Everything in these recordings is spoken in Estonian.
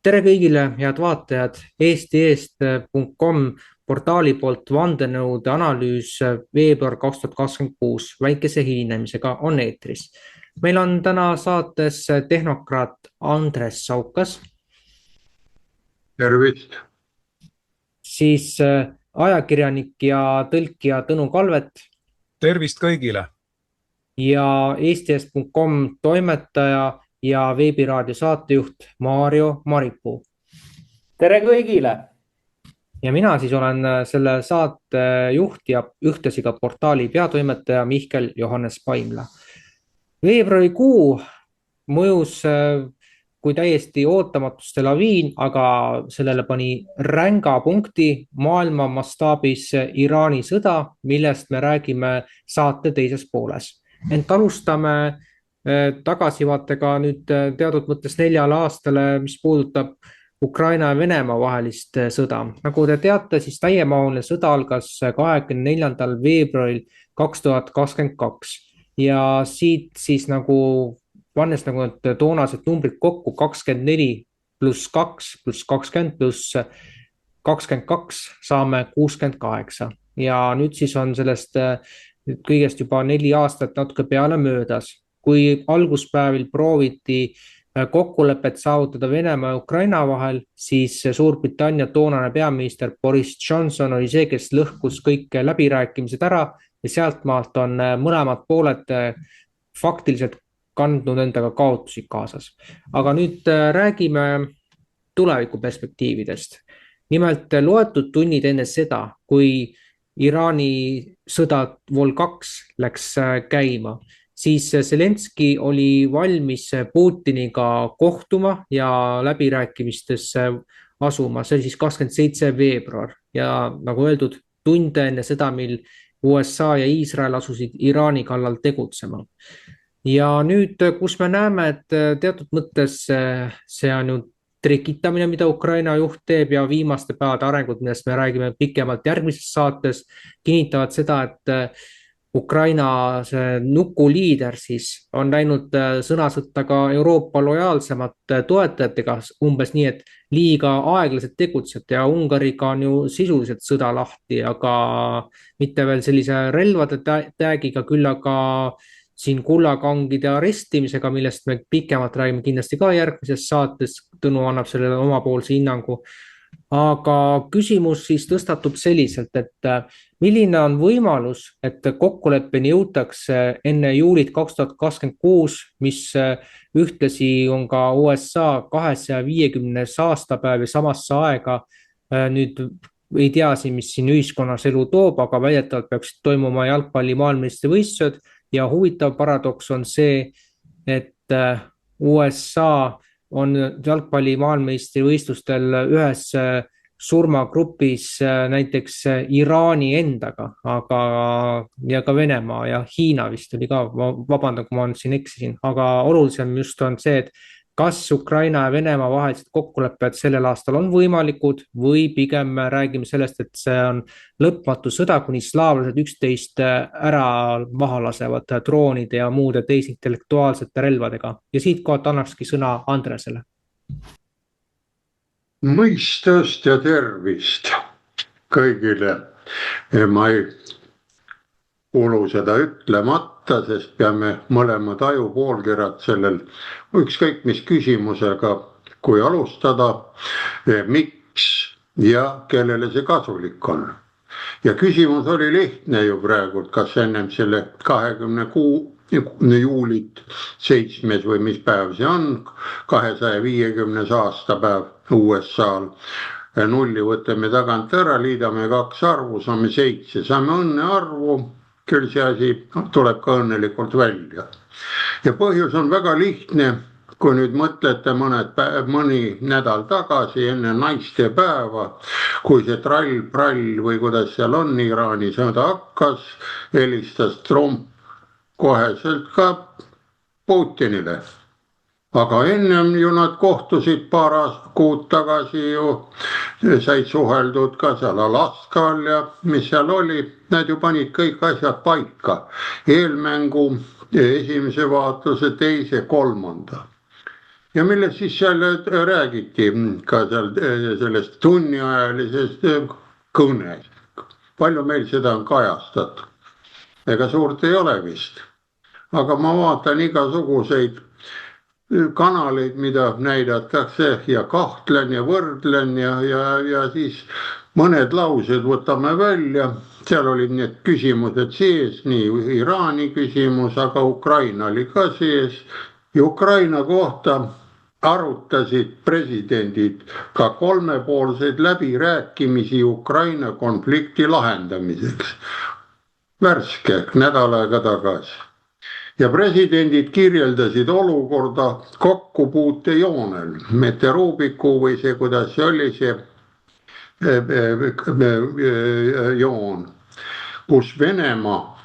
Tere kõigile, head vaatajad, eesti.com portaali poolt vandenõude analüüs veebruar 2026 väikese hilinemisega on eetris. Meil on täna saates tehnokraat Andres Saukas, Tervist. siis ajakirjanik ja tõlkija Tõnu Kalvet Tervist kõigile! ja eesti.com toimetaja ja veebiraadio saatejuht Maarjo Maripuu. Tere kõigile! Ja mina siis olen selle saate juht ja ühtlasi ka portaali peatoimetaja Mihkel Johannes Paimla. Veebruarikuu mõjus kui täiesti ootamatuste laviin, aga sellele pani ränga punkti maailma mastaabis Iraani sõda, millest me räägime saate teises pooles. Ent alustame tagasivaatega nüüd teatud mõttes 4 aastale, mis puudutab Ukraina ja Venemaa vahelist sõda. Nagu te teate, siis täiemahuline sõda algas 24. veebruaril 2022 ja siit siis nagu pannes nagu toonased numbrid kokku 24 pluss 2 pluss 20 pluss 22 saame 68 ja nüüd siis on sellest kõigest juba 4 aastat natuke peale möödas. Kui alguspäevil prooviti kokkulepet saavutada Venemaa ja Ukraina vahel, siis Suurbritannia toonane peaminister Boris Johnson oli see, kes lõhkus kõik läbirääkimised ära ja sealtmaalt on mõlemad pooled faktiliselt kandnud endaga kaotusi kaasas. Aga nüüd räägime tulevikuperspektiividest. Nimelt loetud tunnid enne seda, kui Iraani sõda Vol 2 läks käima, siis Zelenski oli valmis Putiniga kohtuma ja läbirääkimistesse asuma. See oli siis 27. veebruar ja nagu öeldud, tunde enne seda, mil USA ja Iisrael asusid Iraani kallal tegutsema. Ja nüüd, kus me näeme, et teatud mõttes see on ju trikitamine, mida Ukraina juht teeb ja viimaste päevade arengud, millest me räägime pikemalt järgmises saates, kinnitavad seda, et Ukraina see nukuliider siis on läinud sõnasõtta ka Euroopa lojaalsemate toetajatega umbes nii, et liiga aeglaselt tegutsete ja Ungariga on ju sisuliselt sõda lahti, aga mitte veel sellise relvade täägiga, küll aga siin kullakangide arestimisega, millest me pikemalt räägime kindlasti ka järgmises saates, Tõnu annab sellele omapoolse hinnangu. Aga küsimus siis tõstatub selliselt, et milline on võimalus, et kokkuleppeni jõutakse enne juulit 2026, mis ühtlasi on ka USA 250. aastapäev ja samasse aega nüüd ei tea siin, mis siin ühiskonnas elu toob, aga väidetavalt peaksid toimuma jalgpalli maailmameistrivõistlused ja huvitav paradoks on see, et USA on jalgpalli maailmameistrivõistlustel ühes surmagrupis näiteks Iraani endaga, aga ja ka Venemaa ja Hiina vist oli ka, vabandan, kui ma siin eksisin, aga olulisem just on see, et kas Ukraina ja Venemaa vahelised kokkulepped sellel aastal on võimalikud või pigem me räägime sellest, et see on lõpmatu sõda, kuni slaavlased üksteist ära maha lasevad droonide ja muude teisintellektuaalsete relvadega. Ja siitkohalt annakski sõna Andresele. Mõistust ja tervist kõigile. Ma ei kuulu seda ütlemata, sest peame mõlemad ajupoolkirjad sellel ükskõik mis küsimusega, kui alustada, miks ja kellele see kasulik on. Ja küsimus oli lihtne ju praegu, kas ennem selle 26. juulit 7. või mis päev see on, 250. aastapäev USA-l. Nulli võtame tagant ära, liidame 2 arvu, saame 7, saame õnnearvu, küll see asi tuleb ka õnnelikult välja. Ja põhjus on väga lihtne, kui nüüd mõtlete mõni nädal tagasi enne naiste päeva, kui see trall-prall või kuidas seal on, Iraani sõda hakkas, helistas Trump koheselt ka Putinile. Aga ennem ju nad kohtusid paar kuud tagasi ju, said suheldud ka seal Alaskal ja mis seal oli, nad ju panid kõik asjad paika. Eelmängu, esimese vaatluse, teise, kolmanda. ja millest siis seal räägiti ka seal sellest tunniajalisest kõnest. Palju meil seda on kajastatud? Ega suurt ei ole vist. Aga ma vaatan igasuguseid kanaleid, mida näidatakse ja kahtlen ja võrdlen ja siis mõned laused võtame välja. Seal olid need küsimused sees, nii Iraani küsimus, aga Ukraina oli ka sees. Ja Ukraina kohta arutasid presidendid ka kolmepoolseid läbirääkimisi Ukraina konflikti lahendamiseks. Värske, nädal aega tagasi. Ja presidendid kirjeldasid olukorda kokkupuutejoonel, meteruubiku või see, kuidas see oli see joon, kus Venemaa,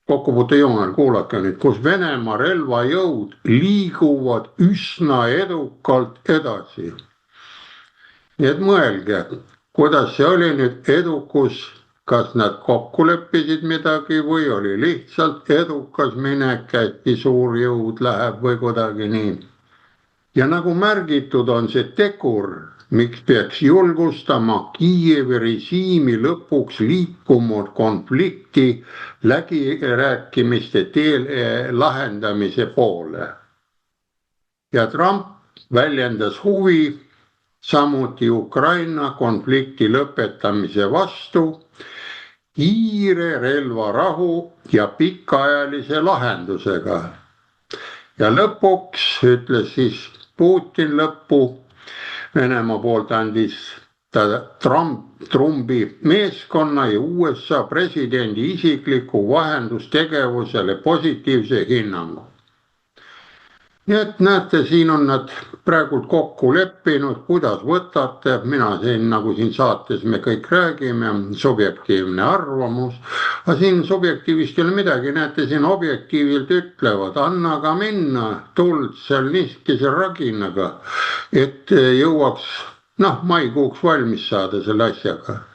kokkupuutejoonel, kuulake nüüd, kus Venemaa relvajõud liiguvad üsna edukalt edasi. Nii et mõelge, kuidas see oli nüüd edukus, kas nad kokku leppisid midagi või oli lihtsalt edukas minek, hästi suur jõud läheb või kuidagi nii. Ja nagu märgitud on see tegur, miks peaks julgustama Kiievi režiimi lõpuks liikunud konflikti läbirääkimiste teel lahendamise poole. Ja Trump väljendas huvi samuti Ukraina konflikti lõpetamise vastu, kiire relvarahu ja pikaajalise lahendusega. Ja lõpuks ütles siis Putin lõppu, Venemaa poolt andis ta Trumpi meeskonna ja USA presidendi isikliku vahendustegevusele positiivse hinnangu. Nii et näete, siin on nad praegult kokku leppinud, kuidas võtate, mina siin, nagu siin saates me kõik räägime, subjektiivne arvamus, aga siin subjektiivist ei ole midagi, näete, siin objektiivilt ütlevad, anna ka minna tuld seal niskise raginaga, et jõuaks maikuuks valmis saada selle asjaga.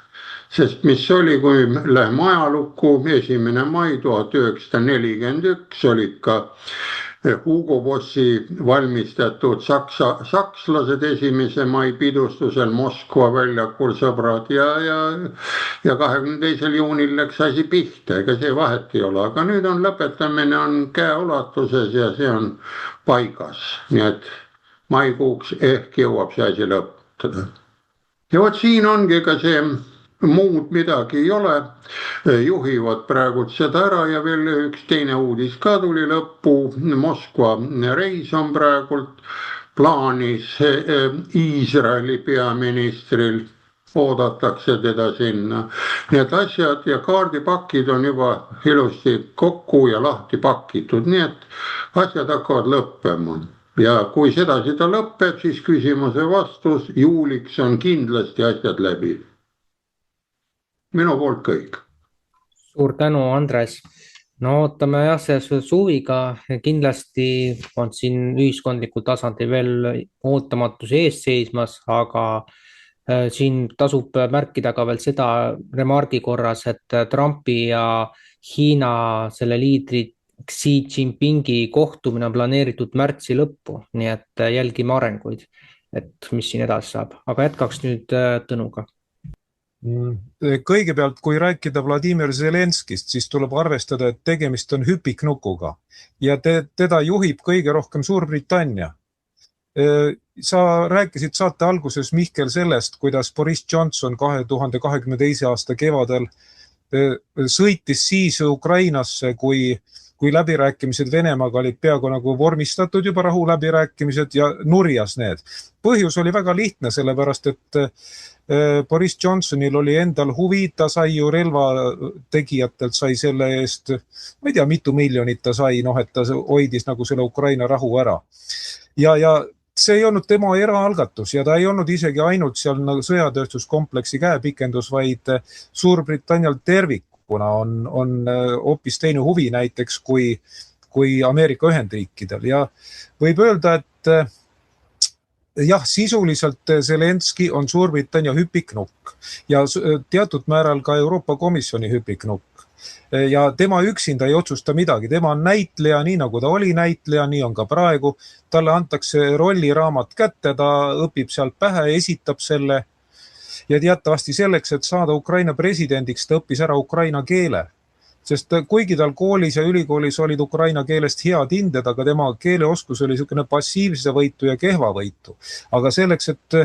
Sest mis oli, kui läheme ajalukku, 1. mai 1941 olid ka Hugo Bossi valmistatud sakslased 1. mai pidustusel Moskva väljakul sõbrad ja 22. juunil läks asi pihta, ega see vahet ei ole, aga nüüd on lõpetamine on käeulatuses ja see on paigas, nii et maikuuks ehk jõuab see asi lõpetada. Ja vot siin ongi ka see muud midagi ei ole, juhivad praegult seda ära ja veel üks teine uudis ka tuli lõppu, Moskva reis on praegult plaanis Iisraeli peaministril, oodatakse teda sinna. Need asjad ja kaardipakid on juba ilusti kokku ja lahti pakitud, nii et asjad hakkavad lõppema. Ja kui sedasi ta lõpeb, siis küsimuse vastus, juuliks on kindlasti asjad läbi. Minu poolt kõik. Suur tänu, Andres. No ootame jah, see suviga kindlasti on siin ühiskondlikul tasandil veel ootamatus ees seismas, aga siin tasub märkida ka veel seda remargi korras, et Trumpi ja Hiina selle liidri Xi Jinpingi kohtumine on planeeritud märtsi lõppu, nii et jälgime arenguid, et mis siin edasi saab, aga jätkaks nüüd Tõnuga. Kõigepealt, kui rääkida Vladimir Zelenskist, siis tuleb arvestada, et tegemist on hüpiknukuga ja teda juhib kõige rohkem Suurbritannia. Sa rääkisid saate alguses, Mihkel, sellest, kuidas Boris Johnson 2022. aasta kevadel sõitis siis Ukrainasse, kui läbirääkimised Venemaaga olid peaaegu nagu vormistatud juba rahuläbirääkimised ja nurjas need. Põhjus oli väga lihtne, sellepärast et Boris Johnsonil oli endal huvi, ta sai ju relvategijatelt, sai selle eest, ma ei tea, mitu miljonit ta sai, et ta hoidis nagu selle Ukraina rahu ära. Ja see ei olnud tema eraalgatus ja ta ei olnud isegi ainult seal sõjatööstuskompleksi käepikendus, vaid Suurbritannial tervikuna on hoopis teine huvi näiteks kui Ameerika Ühendriikidel ja võib öelda, et jah, sisuliselt Zelenski on Suurbritannia hüpiknukk ja teatud määral ka Euroopa Komisjoni hüpiknukk. ja tema üksinda ei otsusta midagi, tema on näitleja, nii nagu ta oli näitleja, nii on ka praegu. Talle antakse rolliraamat kätte, ta õpib sealt pähe, esitab selle ja teatavasti selleks, et saada Ukraina presidendiks, ta õppis ära ukraina keele. Sest kuigi tal koolis ja ülikoolis olid ukraina keelest head hinded, aga tema keeleoskus oli niisugune passiivse võitu ja kehva võitu. Aga selleks, et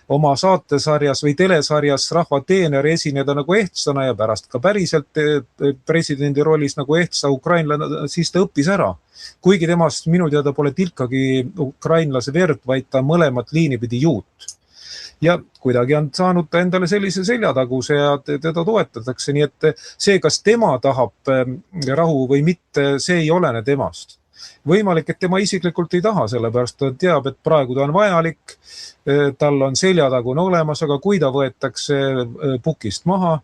oma saatesarjas või telesarjas Rahva teener esineda nagu ehtsana ja pärast ka päriselt presidendi rollis nagu ehtsa ukrainlane, siis ta õppis ära. Kuigi temast minu teada pole tilkagi ukrainlase verd, vaid ta mõlemat liini pidi juut. Ja kuidagi on saanud ta endale sellise seljataguse ja teda toetatakse, nii et see, kas tema tahab rahu või mitte, see ei olene temast. Võimalik, et tema isiklikult ei taha, sellepärast ta teab, et praegu ta on vajalik, tal on seljatagune olemas, aga kui ta võetakse pukist maha,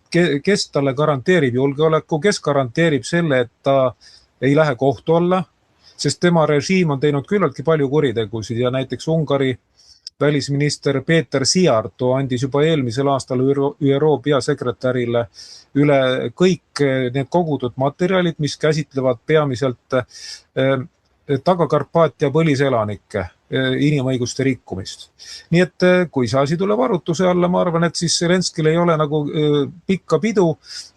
kes talle garanteerib julgeoleku, kes garanteerib selle, et ta ei lähe kohtu alla, sest tema režiim on teinud küllaltki palju kuritegusid ja näiteks Ungari välisminister Peeter Siarto andis juba eelmisel aastal ÜRO peasekretärile üle kõik need kogutud materjalid, mis käsitlevad peamiselt Taga-Karpaatia põliselanikke, inimõiguste rikkumist. Nii et kui see asi tuleb arutuse alla, ma arvan, et siis Zelenskil ei ole nagu pikka pidu.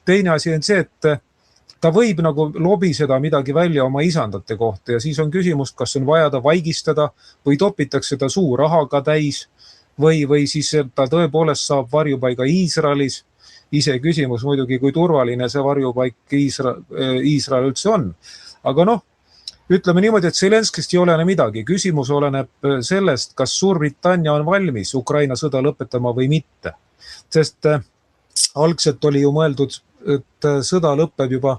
Teine asi on see, et ta võib nagu lobiseda midagi välja oma isandate kohta ja siis on küsimus, kas on vaja ta vaigistada või topitakse ta suu rahaga täis või siis ta tõepoolest saab varjupaiga Iisraelis. Ise küsimus muidugi, kui turvaline see varjupaik Iisrael üldse on. Aga ütleme niimoodi, et Zelenskist ei olene midagi. Küsimus oleneb sellest, kas Suurbritannia on valmis Ukraina sõda lõpetama või mitte. Sest algselt oli ju mõeldud, et sõda lõpeb juba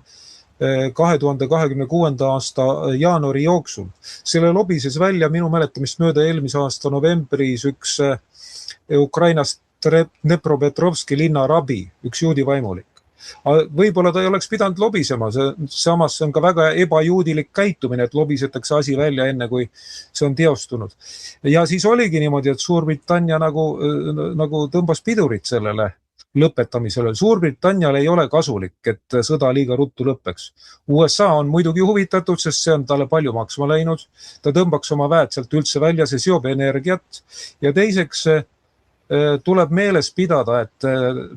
2026. aasta jaanuari jooksul. Selle lobises välja minu mäletamist mööda eelmise aasta novembris üks Ukrainast Dnepropetrovski linna rabi, üks juudi vaimulik. Võib-olla ta ei oleks pidanud lobisema, samas see on ka väga ebajuudilik käitumine, et lobisetakse asi välja enne, kui see on teostunud. Ja siis oligi niimoodi, et Suurbritannia nagu tõmbas pidurit sellele lõpetamisele. Suurbritannial ei ole kasulik, et sõda liiga ruttu lõpeks. USA on muidugi huvitatud, sest see on talle palju maksma läinud. Ta tõmbaks oma väed sealt üldse välja, see seob energiat. Ja teiseks tuleb meeles pidada, et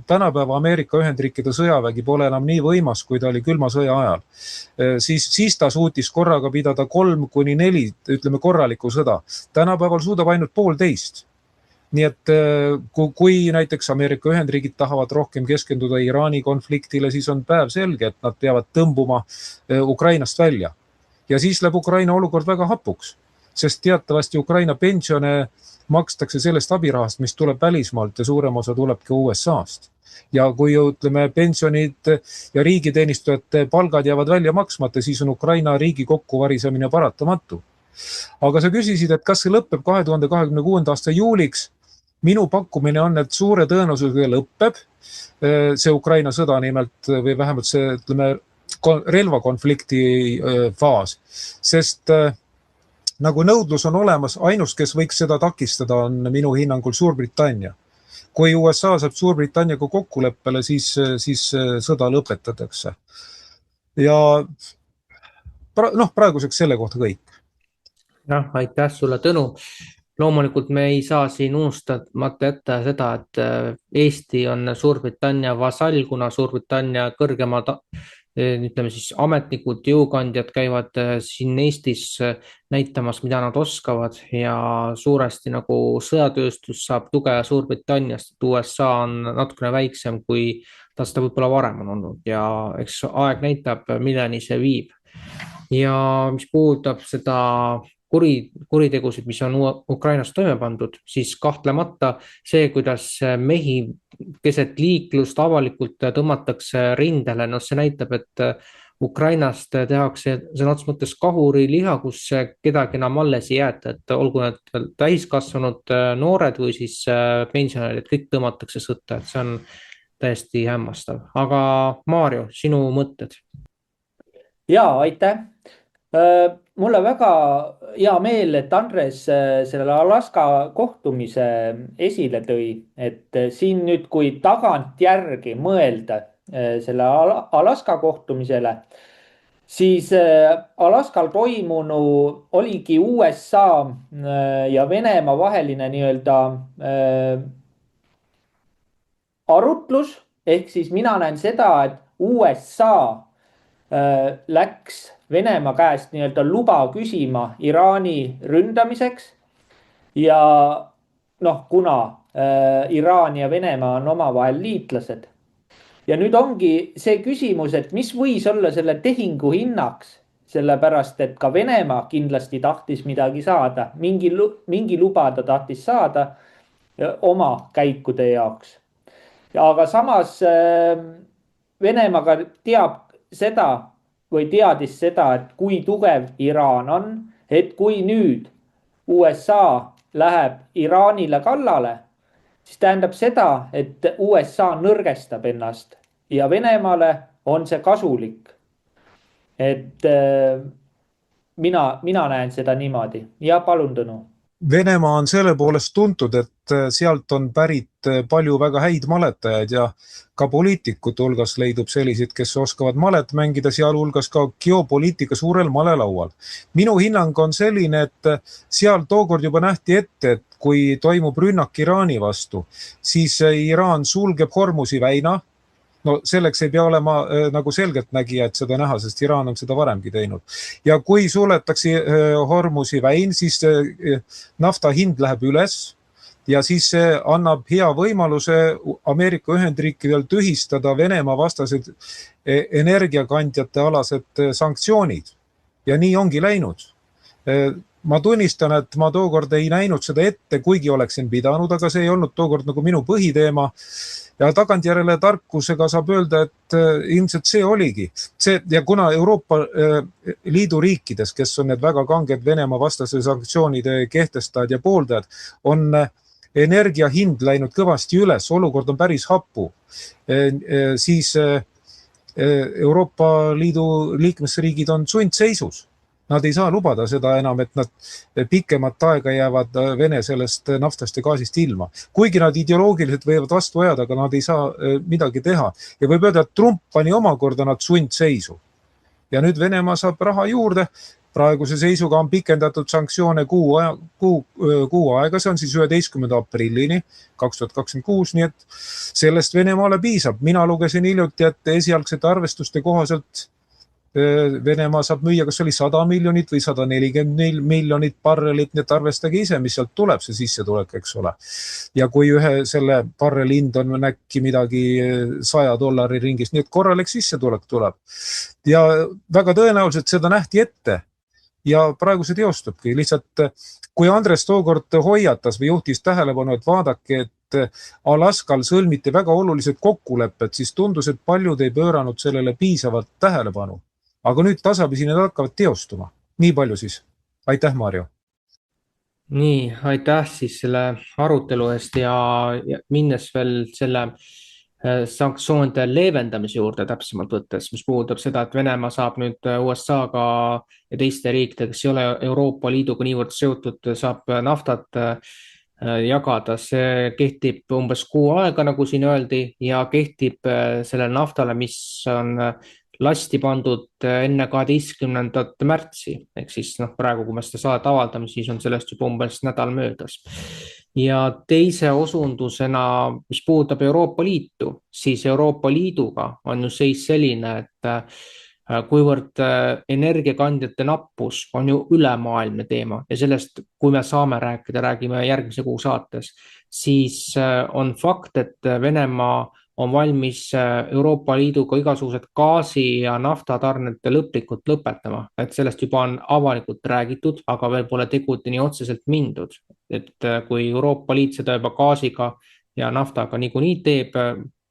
tänapäeva Ameerika Ühendriikide sõjavägi pole enam nii võimas, kui ta oli külma sõja ajal. Siis ta suutis korraga pidada 3-4, ütleme korralikku sõda. Tänapäeval suudab ainult 1,5. Nii et kui näiteks Ameerika Ühendriigid tahavad rohkem keskenduda Iraani konfliktile, siis on päev selge, et nad peavad tõmbuma Ukrainast välja. Ja siis läheb Ukraina olukord väga hapuks, sest teatavasti Ukraina pensione makstakse sellest abirahast, mis tuleb välismaalt ja suurem osa tulebki USA-st. Ja kui ütleme pensionid ja riigiteenistujate palgad jäävad välja maksmata, siis on Ukraina riigi kokkuvarisemine paratamatu. Aga sa küsisid, et kas see lõpeb 2026. aasta juuliks. Minu pakkumine on, et suure tõenäosusega lõpeb see Ukraina sõda nimelt või vähemalt see relvakonflikti faas, sest nagu nõudlus on olemas, ainus, kes võiks seda takistada, on minu hinnangul Suurbritannia. Kui USA saab Suurbritanniaga kokkuleppele, siis sõda lõpetatakse. Ja praeguseks selle kohta kõik. Aitäh sulle, Tõnu. Loomulikult me ei saa siin unustamata jätta seda, et Eesti on Suurbritannia vasall, kuna Suurbritannia kõrgemad ütleme siis ametnikud, jõukandjad käivad siin Eestis näitamas, mida nad oskavad ja suuresti nagu sõjatööstus saab tuge Suurbritanniast, et USA on natukene väiksem, kui ta seda võib-olla varem on olnud ja eks aeg näitab, milleni see viib. Ja mis puudutab seda kuritegusid, mis on Ukrainas toime pandud, siis kahtlemata see, kuidas mehi keset liiklust avalikult tõmmatakse rindele, see näitab, et Ukrainast tehakse sõna otseses mõttes kahuriliha, kus kedagi enam alles ei jäeta, et olgu need täiskasvanud noored või siis pensionärid, kõik tõmmatakse sõtta, et see on täiesti hämmastav. Aga Maarjo, sinu mõtted? Jaa, aitäh. Mulle väga hea meel, et Andres selle Alaska kohtumise esile tõi, et siin nüüd, kui tagantjärgi mõelda, selle Alaska kohtumisele, siis Alaskal toimunu oligi USA ja Venemaa vaheline nii-öelda arutlus, ehk siis mina näen seda, et USA läks Venemaa käest nii-öelda luba küsima Iraani ründamiseks ja noh, kuna Iraan ja Venemaa on omavahel liitlased. Ja nüüd ongi see küsimus, et mis võis olla selle tehingu hinnaks, sellepärast et ka Venemaa kindlasti tahtis midagi saada, mingi luba ta tahtis saada oma käikude jaoks. Aga samas Venemaa ka teab seda või teadis seda, et kui tugev Iraan on, et kui nüüd USA läheb Iraanile kallale, siis tähendab seda, et USA nõrgestab ennast ja Venemaale on see kasulik. Et mina näen seda niimoodi. Ja palun, Tõnu. Venemaa on selle poolest tuntud, et sealt on pärit palju väga häid maletajaid ja ka poliitikute hulgas leidub selliseid, kes oskavad malet mängida, sealhulgas ka geopoliitika suurel malelaual. Minu hinnang on selline, et seal tookord juba nähti ette, et kui toimub rünnak Iraani vastu, siis Iraan sulgeb Hormuzi väina. No selleks ei pea olema nagu selgeltnägija, et seda näha, sest Iraan on seda varemgi teinud. Ja kui suletakse Hormuzi väin, siis nafta hind läheb üles ja siis see annab hea võimaluse Ameerika Ühendriikidel tühistada Venemaa vastased energiakandjate alased sanktsioonid. Ja nii ongi läinud. Ma tunnistan, et ma tookord ei näinud seda ette, kuigi oleksin pidanud, aga see ei olnud tookord nagu minu põhiteema. Ja tagantjärele tarkusega saab öelda, et ilmselt see oligi. Ja kuna Euroopa Liidu riikides, kes on need väga kanged Venemaa vastase sanktsioonide kehtestajad ja pooldajad, on energia hind läinud kõvasti üles, olukord on päris hapu, siis Euroopa Liidu liikmesriigid on sundseisus. Nad ei saa lubada seda enam, et nad pikemat aega jäävad Vene sellest naftast ja gaasist ilma. Kuigi nad ideoloogiliselt võivad vastu ajada, aga nad ei saa midagi teha. Ja võib öelda, et Trump pani omakorda nad sundseisu. Ja nüüd Venemaa saab raha juurde. Praeguse seisuga on pikendatud sanktsioone kuu aega, see on siis 11. aprillini 2026, nii et sellest Venemaale piisab. Mina lugesin hiljuti, et esialgsete arvestuste kohaselt Venemaa saab müüa, kas oli 100 miljonit või 140 miljonit barrelit, nii et arvestage ise, mis sealt tuleb, see sissetulek, eks ole. Ja kui ühe selle barreli hind on äkki midagi $100 ringis, nii et korralik sissetulek tuleb. Ja väga tõenäoliselt seda nähti ette ja praegu see teostubki. Lihtsalt kui Andres tookord hoiatas või juhtis tähelepanu, et vaadake, et Alaskal sõlmiti väga olulised kokkulepped, siis tundus, et paljud ei pööranud sellele piisavalt tähelepanu. Aga nüüd tasapisi need hakkavad teostuma. Nii palju siis. Aitäh, Mario. Nii, aitäh siis selle arutelu eest ja minnes veel selle sanktsioonide leevendamise juurde täpsemalt võttes, mis puudutab seda, et Venemaa saab nüüd USA-ga ja teiste riikidega, kes ei ole Euroopa Liiduga niivõrd seotud, saab naftat jagada. See kehtib umbes kuu aega, nagu siin öeldi, ja kehtib selle naftale, mis on lasti pandud enne 12. märtsi. Ehk siis praegu, kui me seda saadet avaldame, siis on sellest juba umbes nädal möödas. Ja teise osundusena, mis puudutab Euroopa Liitu, siis Euroopa Liiduga on ju seis selline, et kuivõrd energiakandjate nappus on ju ülemaailmne teema ja sellest, kui me saame rääkida, räägime järgmise kuu saates, siis on fakt, et Venemaa on valmis Euroopa Liiduga igasugused gaasi ja naftatarnete lõplikult lõpetama. Et sellest juba on avalikult räägitud, aga veel pole tegudeni otseselt mindud. Et kui Euroopa Liit seda juba gaasiga ja naftaga niikuinii teeb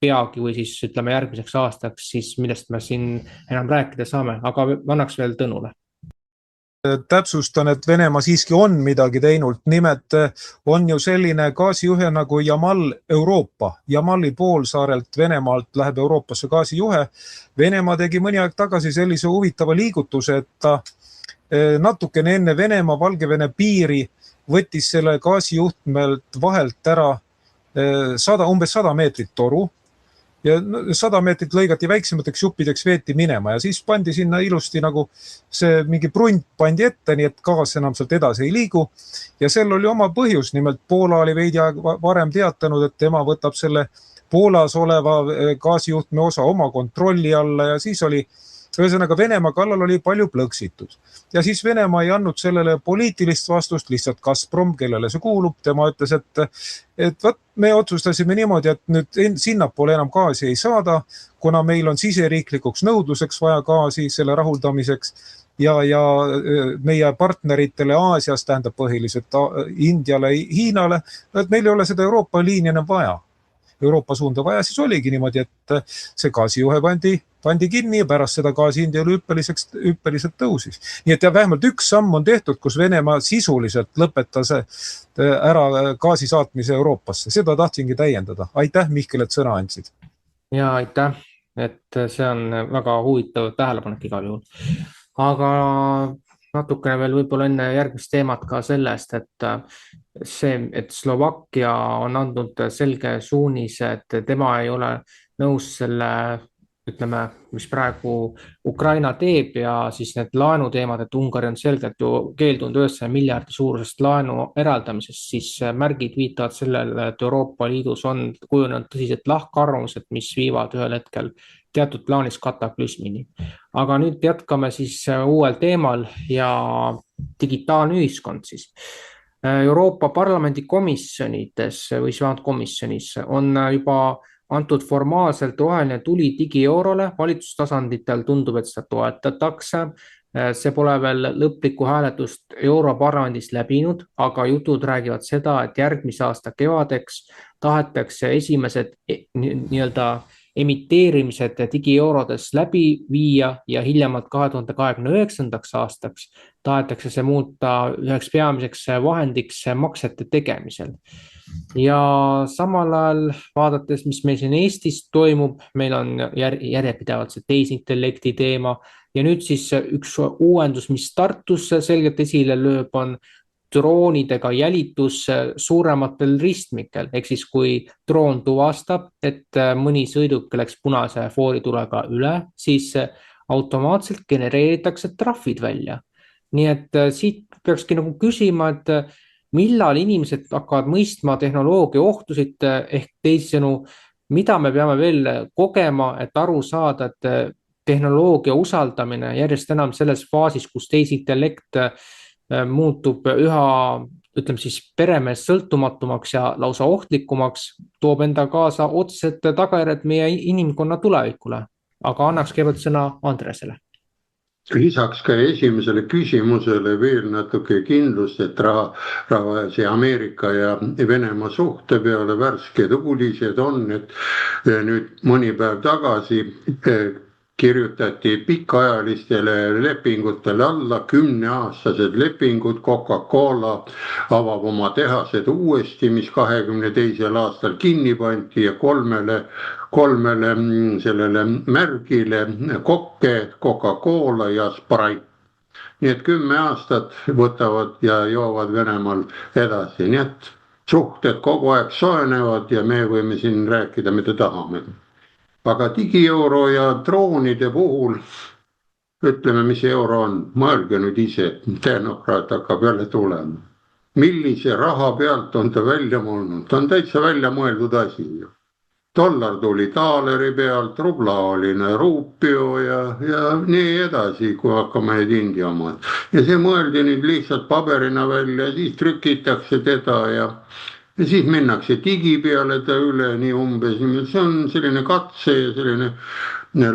peagi või siis ütleme järgmiseks aastaks, siis millest me siin enam rääkida saame, aga annaks veel Tõnule. Täpsustan, et Venemaa siiski on midagi teinud. Nimelt on ju selline gaasijuhe nagu Jamal Euroopa. Jamali poolsaarelt Venemaalt läheb Euroopasse gaasijuhe. Venemaa tegi mõni aeg tagasi sellise huvitava liigutuse, et ta natukene enne Venemaa-Valgevene piiri võttis selle gaasijuhtmelt vahelt ära umbes 100 meetrit toru ja 100 meetrit lõigati väiksemateks juppideks, veeti minema ja siis pandi sinna ilusti nagu see mingi brunt pandi ette, nii et gaas enam sealt edasi ei liigu. Ja sel oli oma põhjus, nimelt Poola oli veidi varem teatanud, et tema võtab selle Poolas oleva gaasijuhtme osa oma kontrolli alla ja siis oli ühesõnaga Venemaa kallal oli palju plõksitud. Ja siis Venemaa ei andnud sellele poliitilist vastust, lihtsalt Gazprom, kellele see kuulub, tema ütles, et võt, me otsustasime niimoodi, et nüüd sinnapoole enam gaasi ei saada, kuna meil on siseriiklikuks nõudluseks vaja gaasi selle rahuldamiseks ja meie partneritele Aasias, tähendab põhiliselt Indiale, Hiinale, et meil ei ole seda Euroopa liini enam vaja. Euroopa suunda vaja, siis oligi niimoodi, et see gaasijuhe pandi kinni ja pärast seda gaasi India hüppeliselt tõusis. Nii et vähemalt üks samm on tehtud, kus Venemaa sisuliselt lõpetas ära gaasi saatmise Euroopasse. Seda tahtsingi täiendada. Aitäh, Mihkel, et sõna andsid. Ja aitäh, et see on väga huvitav tähelepanek igal juhul. Aga natukene veel võib-olla enne järgmist teemat ka sellest, et Slovakkia on andnud selge suunise, et tema ei ole nõus selle, ütleme, mis praegu Ukraina teeb ja siis need laenuteemad, et Ungari on selgelt ju keeldunud 9 miljardi suurusest laenu eraldamisest, siis märgid viitavad sellele, et Euroopa Liidus on kujunenud tõsiselt lahkarvamused, mis viivad ühel hetkel teatud plaanis kataklüsmini. Aga nüüd jätkame siis uuel teemal ja digitaalne ühiskond siis. Euroopa Parlamendi komisjonides või komisjonis on juba antud formaalselt roheline tuli digieurole, valitsustasanditel tundub, et seda toetatakse. See pole veel lõplikku hääletust Europarlamendis läbinud, aga jutud räägivad seda, et järgmise aasta kevadeks tahetakse esimesed nii-öelda emiteerimised digieurodes läbi viia ja hiljemalt 2029. aastaks tahetakse see muuta üheks peamiseks vahendiks maksete tegemisel. Ja samal ajal vaadates, mis meil siin Eestis toimub, meil on järjepidevalt see tehisintellekti teema ja nüüd siis üks uuendus, mis Tartus selgelt esile lööb, on droonidega jälitus suurematel ristmikel, ehk siis kui droon tuvastab, et mõni sõiduk läks punase fooritulega üle, siis automaatselt genereeritakse trahvid välja. Nii et siit peakski nagu küsima, et millal inimesed hakkavad mõistma tehnoloogia ohtusid ehk teisisõnu, mida me peame veel kogema, et aru saada, et tehnoloogia usaldamine järjest enam selles faasis, kus tehisintellekt muutub üha, ütleme siis, peremees sõltumatumaks ja lausa ohtlikumaks, toob enda kaasa otsesed tagajärjed meie inimkonna tulevikule. Aga annaks kõigepealt sõna Andresele. Lisaks ka esimesele küsimusele veel natuke kindlust, et see Ameerika ja Venemaa suhte peale värsked uudised on, et nüüd mõni päev tagasi kirjutati pikaajalistele lepingutele alla 10-aastased lepingud. Coca-Cola avab oma tehased uuesti, mis 22. aastal kinni pandi ja kolmele sellele märgile kokke, Coca-Cola ja Sprite. Nii et 10 aastat võtavad ja joovad Venemaal edasi. Nii et suhted kogu aeg soojenevad ja me võime siin rääkida, mida tahame. Aga digieuro ja droonide puhul, ütleme, mis euro on, mõelge nüüd ise, tehnokraat hakkab jälle tulema. Millise raha pealt on ta välja mõelnud? Ta on täitsa välja mõeldud asi. Dollar tuli taaleri pealt, rubla oli ruupio ja nii edasi, kui hakkame need India omad. Ja see mõeldi nüüd lihtsalt paberina välja, siis trükitakse teda ja siis minnakse digi peale ta üle nii umbes. See on selline katse ja selline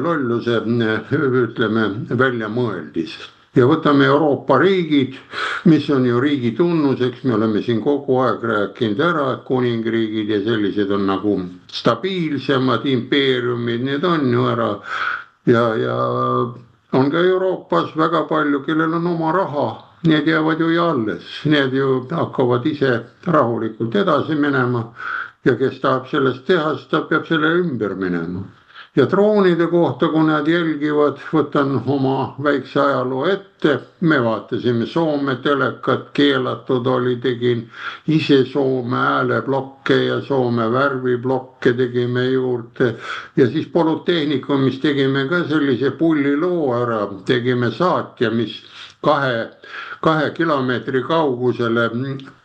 lolluse, ütleme, välja mõeldis. Ja võtame Euroopa riigid, mis on ju riigi tunnuseks, me oleme siin kogu aeg rääkinud ära, et kuningriigid ja sellised on nagu stabiilsemad impeeriumid, need on ju ära. Ja on ka Euroopas väga palju, kellel on oma raha. Need jäävad ju alles, need ju hakkavad ise rahulikult edasi minema ja kes tahab sellest teha, ta peab selle ümber minema. Ja droonide kohta, kui nad jälgivad, võtan oma väikse ajaloo ette, me vaatasime Soome telekat, keelatud oli, tegin ise Soome hääleblokke ja Soome värviblokke tegime juurde ja siis Polütehnikumis tegime ka sellise pulliloo ära, tegime saatja, mis 2 kilomeetri kaugusele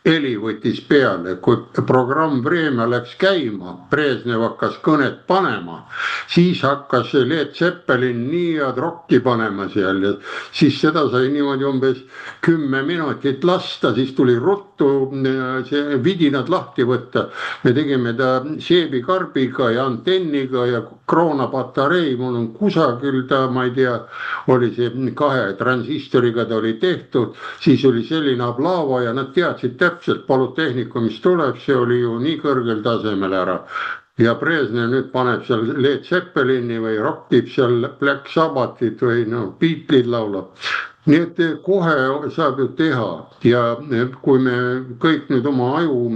heli võttis peale, kui programm Vremja läks käima, Brežnev hakkas kõnet panema, siis hakkas Led Zeppelin nii head rocki panema seal ja siis seda sai niimoodi umbes 10 minutit lasta, siis tuli ruttu see vidinad lahti võtta. Me tegime ta seebikarbiga ja antenniga ja kroonapatarei, mul on kusagil ta, ma ei tea, oli see 2 transistoriga ta oli tehtud, siis oli selline ablava ja nad teadsid täpselt Polütehnikumis tuleb, see oli ju nii kõrgel tasemel ära. Ja Brežnev nüüd paneb seal Led Zeppelini või rockib seal Black Sabbathit või Beatles'id laulab. Nii et kohe saab ju teha ja kui me kõik nüüd oma aju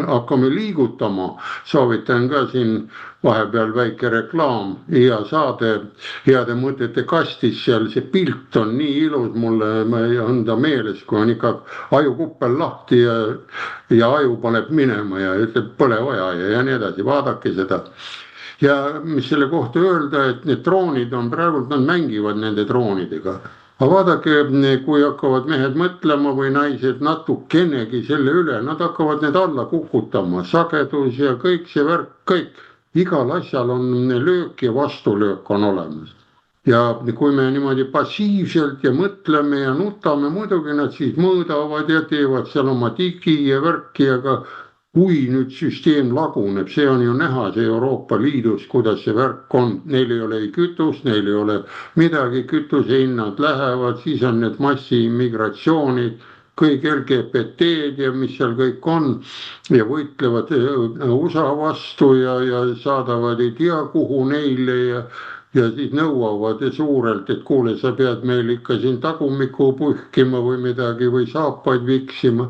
hakkame liigutama, soovitan ka siin vahepeal väike reklaam, hea saade heade mõtete kastis, seal see pilt on nii ilus, mulle on ta meeles, kui on ikka ajukuppel lahti ja aju paneb minema ja ütleb põle vaja ja nii edasi, vaadake seda. Ja mis selle kohta öelda, et need droonid on praegu, nad mängivad nende droonidega. Aga vaadake, kui hakkavad mehed mõtlema või naised natukenegi selle üle, nad hakkavad need alla kukutama, sagedus ja kõik see värk, kõik, igal asjal on löök ja vastulöök on olemas. Ja kui me niimoodi passiivselt ja mõtleme ja nutame, muidugi nad siis mõõdavad ja teevad seal oma digi ja värki, aga kui nüüd süsteem laguneb, see on ju näha see Euroopa Liidus, kuidas see värk on, neil ei ole kütust, neil ei ole midagi, kütusehinnad lähevad, siis on need massiimmigratsioonid, kõik LGBT-d ja mis seal kõik on ja võitlevad USA vastu ja saadavad ei tea kuhu neile ja siis nõuavad suurelt, et kuule, sa pead meil ikka siin tagumikku puhkima või midagi või saapaid viksima.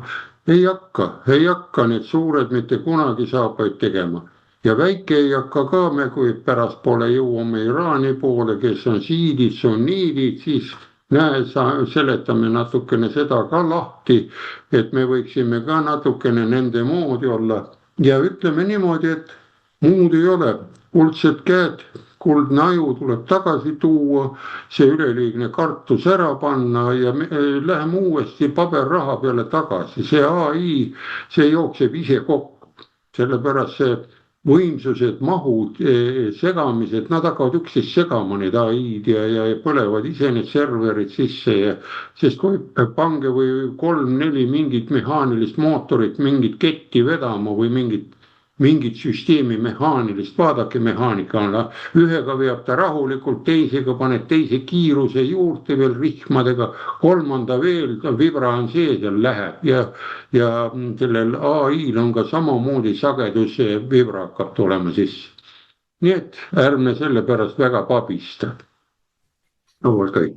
Ei hakka need suured mitte kunagi saapaid tegema. Ja väike ei hakka ka me, kui pärast poole jõuame Iraani poole, kes on siidid, sunniidid, siis seletame natukene seda ka lahti, et me võiksime ka natukene nende moodi olla. Ja ütleme niimoodi, et muud ei ole, kuldsed käed, kuldne aju tuleb tagasi tuua, see üleliigne kartus ära panna ja läheme uuesti paberraha peale tagasi. See AI, see jookseb ise kokku, sellepärast see võimsused, mahud, segamised, nad hakkavad üksteist segama need AI-d ja põlevad ise need serverid sisse. Sest kui pange või 3-4 mingit mehaanilist mootorit, mingit ketti vedama või mingit süsteemi mehaanilist, vaadake mehaanika on, ühega veab ta rahulikult, teisega paned teise kiiruse juurde veel rihmadega, kolmanda veel, vibra on sees ja läheb ja sellel AI-l on ka samamoodi sageduse vibra hakkab tulema sisse. Nii et ärme selle pärast väga pabista. Kõik.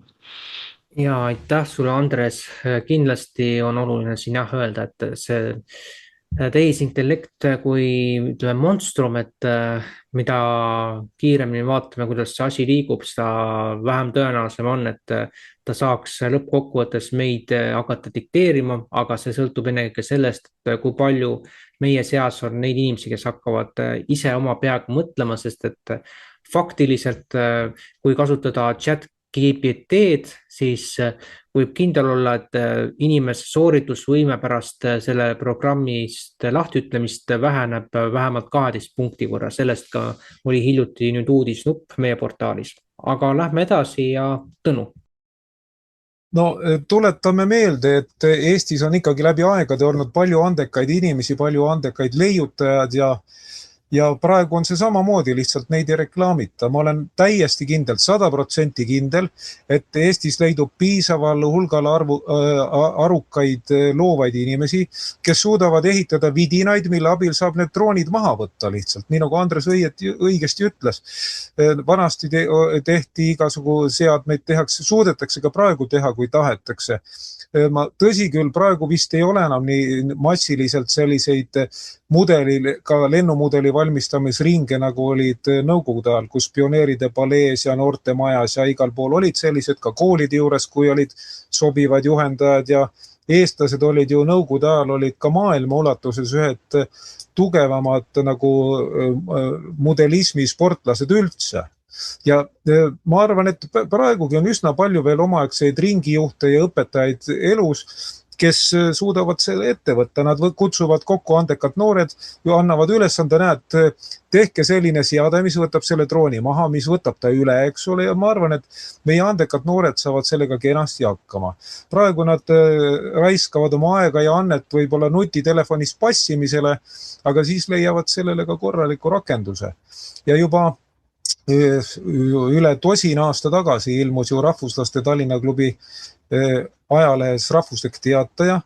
Ja aitäh sulle, Andres. Kindlasti on oluline siin öelda, et see tehisintellekt kui ütleme monstrum, et mida kiiremini vaatame, kuidas see asi liigub, seda vähem tõenäolisem on, et ta saaks lõppkokkuvõttes meid hakata dikteerima, aga see sõltub ennekõike sellest, et kui palju meie seas on neid inimesi, kes hakkavad ise oma peaga mõtlema, sest et faktiliselt, kui kasutada ChatGPT-d, siis võib kindel olla, et inimese sooritusvõime pärast selle programmist lahtiütlemist väheneb vähemalt 12 punkti võrra. Sellest ka oli hiljuti nüüd uudisnupp meie portaalis. Aga lähme edasi ja Tõnu. No tuletame meelde, et Eestis on ikkagi läbi aegade olnud palju andekaid inimesi, palju andekaid leiutajad ja praegu on see samamoodi, lihtsalt neid ei reklaamita. Ma olen täiesti kindel, 100% kindel, et Eestis leidub piisaval hulgal arukaid loovaid inimesi, kes suudavad ehitada vidinaid, mille abil saab need droonid maha võtta lihtsalt. Nii nagu Andres õigesti ütles, vanasti tehti igasugu seadmeid, suudetakse ka praegu teha, kui tahetakse. Tõsi küll, praegu vist ei ole enam nii massiliselt selliseid ka lennumudeli ettevalmistamisringe, nagu olid nõukogude ajal, kus pioneeride palees ja noortemajas ja igal pool olid sellised ka koolide juures, kui olid sobivad juhendajad ja eestlased olid ju nõukogude ajal olid ka maailma ulatuses ühed tugevamad nagu modelismi sportlased üldse. Ja ma arvan, et praegugi on üsna palju veel omaaegseid ringijuhte ja õpetajaid elus, kes suudavad selle ette võtta. Nad kutsuvad kokku andekad noored ja annavad ülesande, näed, tehke selline seade, mis võtab selle drooni maha, mis võtab ta üle, eks ole. Ja ma arvan, et meie andekad noored saavad sellega kenasti hakkama. Praegu nad raiskavad oma aega ja annet võib-olla nutitelefonis passimisele, aga siis leiavad sellele ka korraliku rakenduse. Ja juba üle 10 aasta tagasi ilmus ju rahvuslaste Tallinna klubi ajalehes Rahvuslik Teataja,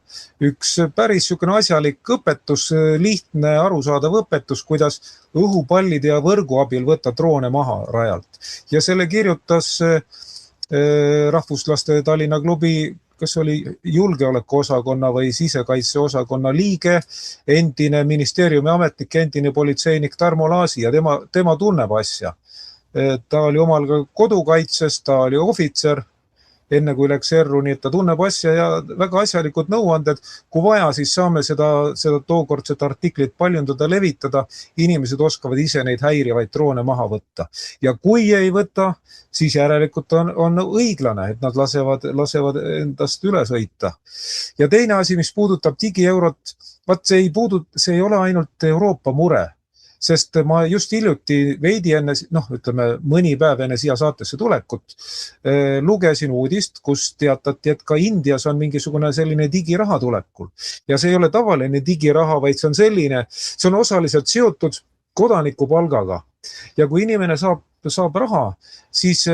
üks päris niisugune asjalik õpetus, lihtne arusaadav õpetus, kuidas õhupallide ja võrgu abil võtta droone maha rajalt. Ja selle kirjutas Rahvuslaste Tallinna klubi, kas oli julgeolekuosakonna või sisekaitseosakonna liige, endine ministeeriumi ametnik, endine politseinik Tarmo Laasi ja tema tunneb asja. Ta oli omal ka kodukaitses, ta oli ohvitser, enne kui läks erru, nii et ta tunneb asja ja väga asjalikud nõuanded. Kui vaja, siis saame seda tookordset artiklit paljundada, levitada. Inimesed oskavad ise neid häirivaid droone maha võtta. Ja kui ei võta, siis järelikult on õiglane, et nad lasevad endast üle sõita. Ja teine asi, mis puudutab digieurot, see ei ole ainult Euroopa mure. Sest ma just hiljuti veidi enne, ütleme mõni päev enne siia saatesse tulekut, lugesin uudist, kus teatati, et ka Indias on mingisugune selline digiraha tulekul. Ja see ei ole tavaline digiraha, vaid see on osaliselt seotud kodanikupalgaga. Ja kui inimene saab raha, siis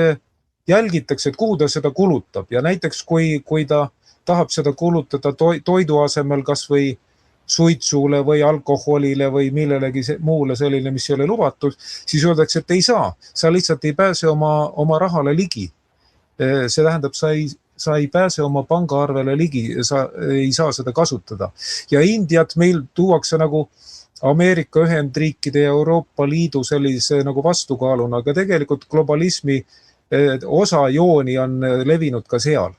jälgitakse, et kuhu ta seda kulutab. Ja näiteks, kui ta tahab seda kulutada toidu asemel kas või suitsule või alkoholile või millelegi muule selline, mis ei ole lubatud, siis öeldakse, et ei saa. Sa lihtsalt ei pääse oma rahale ligi. See tähendab, sa ei pääse oma pangaarvele ligi, sa ei saa seda kasutada. Ja Indiat meil tuuakse nagu Ameerika Ühendriikide ja Euroopa Liidu sellise nagu vastukaaluna, aga tegelikult globalismi osa jooni on levinud ka seal.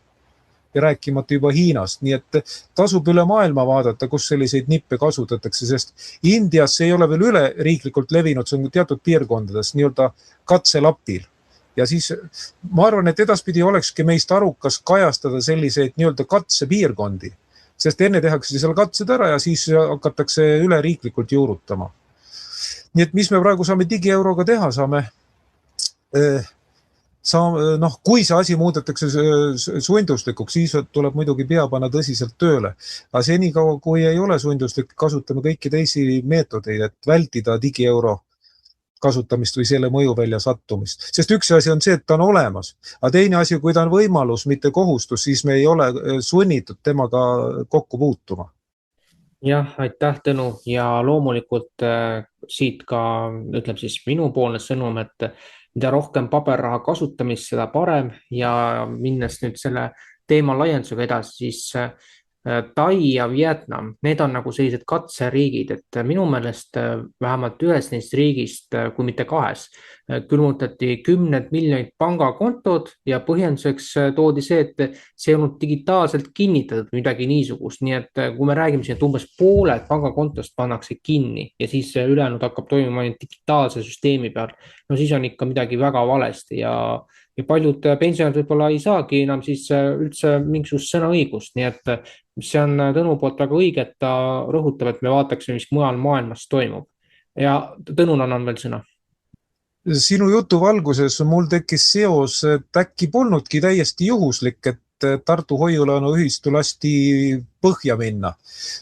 Ja rääkimata juba Hiinast, nii et tasub üle maailma vaadata, kus selliseid nippe kasutatakse, sest Indias ei ole veel üle riiklikult levinud, see on teatud piirkondades nii-öelda katselapil. Ja siis ma arvan, et edaspidi olekski meist arukas kajastada selliseid nii-öelda katsepiirkondi, sest enne tehakse seal katsed ära ja siis hakatakse üle riiklikult juurutama. Nii et mis me praegu saame digieuroga teha, kui see asi muudetakse sunduslikuks, siis tuleb muidugi pea panna tõsiselt tööle. Aga senikaua, kui ei ole sunduslik, kasutame kõiki teisi meetodeid, et vältida digieuro kasutamist või selle mõjuvälja sattumist. Sest üks asi on see, et ta on olemas. Aga teine asi, kui ta on võimalus, mitte kohustus, siis me ei ole sunnitud temaga kokku puutuma. Jah, aitäh Tõnu ja loomulikult siit ka ütleb siis minupoolne sõnum, et mida rohkem paberraha kasutamist, seda parem ja minnes nüüd selle teema laiendusega edasi, siis Tai ja Vietnam, need on nagu sellised katseriigid, et minu meelest vähemalt ühes neist riigist, kui mitte kahes, külmutati 10 miljonit pangakontod ja põhjenduseks toodi see, et see ei olnud digitaalselt kinnitatud midagi niisugust. Nii et kui me räägime siin, et umbes pooled pangakontost pannakse kinni ja siis ülejäänud hakkab toimima digitaalse süsteemi peal, no siis on ikka midagi väga valesti ja paljud pensionärid võib-olla ei saagi enam siis üldse mingisugust sõnaõigust. Nii et see on Tõnu poolt väga õige, et ta rõhutab, et me vaataksime, mis mujal maailmas toimub. Ja Tõnul annan veel sõna. Sinu jutu valguses mul tekkis seos, et äkki polnudki täiesti juhuslik, et Tartu Hoiulaenu ühistu lasti põhja minna.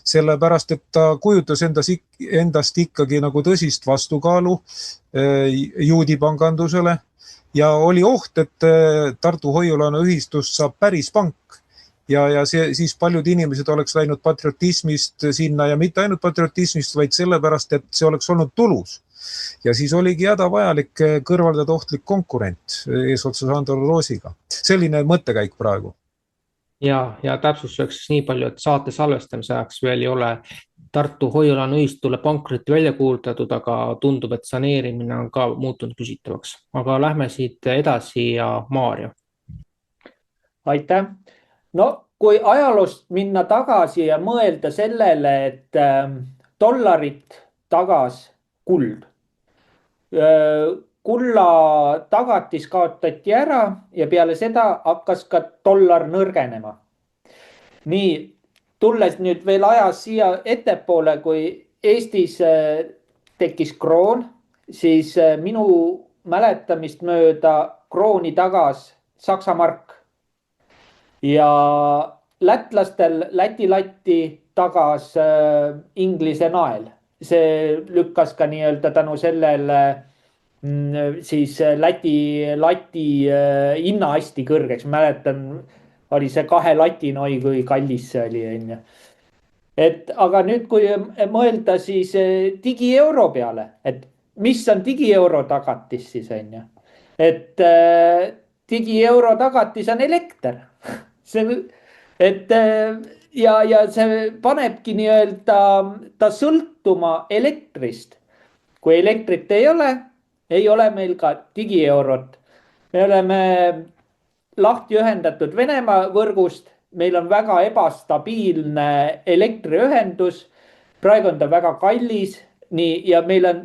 Sellepärast, et ta kujutas endast ikkagi nagu tõsist vastukaalu juudipangandusele ja oli oht, et Tartu Hoiulaenu ühistust saab päris pank. Ja siis paljud inimesed oleks läinud patriotismist sinna ja mitte ainult patriotismist, vaid sellepärast, et see oleks olnud tulus. Ja siis oligi hädavajalik kõrvaldada ohtlik konkurent eesotsa Sandro Roosiga. Selline mõttekäik praegu. Ja täpsustuseks nii palju, et saate salvestamise ajaks veel ei ole Tartu hoiu-laenu ühistule pankroti välja kuulutatud, aga tundub, et saneerimine on ka muutunud küsitavaks. Aga lähme siit edasi ja Maarja. Aitäh. No kui ajaloost minna tagasi ja mõelda sellele, et dollarit tagas kuld. Kulla tagatis kaotati ära ja peale seda hakkas ka dollar nõrgenema. Nii, tulles nüüd veel ajas siia ettepoole, kui Eestis tekkis kroon, siis minu mäletamist mööda krooni tagas Saksa mark. Ja lätlastel Läti-Latti tagas Inglise nael. See lükkas ka nii-öelda tänu sellele siis Läti-Lati hinna hästi kõrgeks. Mäletan, oli see 2 lati, oi kui kallis see oli. Aga nüüd, kui mõelda siis digieuro peale, et mis on digieuro tagatis siis on? Et digieuro tagatis on elekter. Ja see panebki nii-öelda ta sõltuma elektrist. Kui elektrit ei ole meil ka digieurot. Me oleme lahti ühendatud Venemaa võrgust. Meil on väga ebastabiilne elektriühendus. Praegu on ta väga kallis. Ja meil on,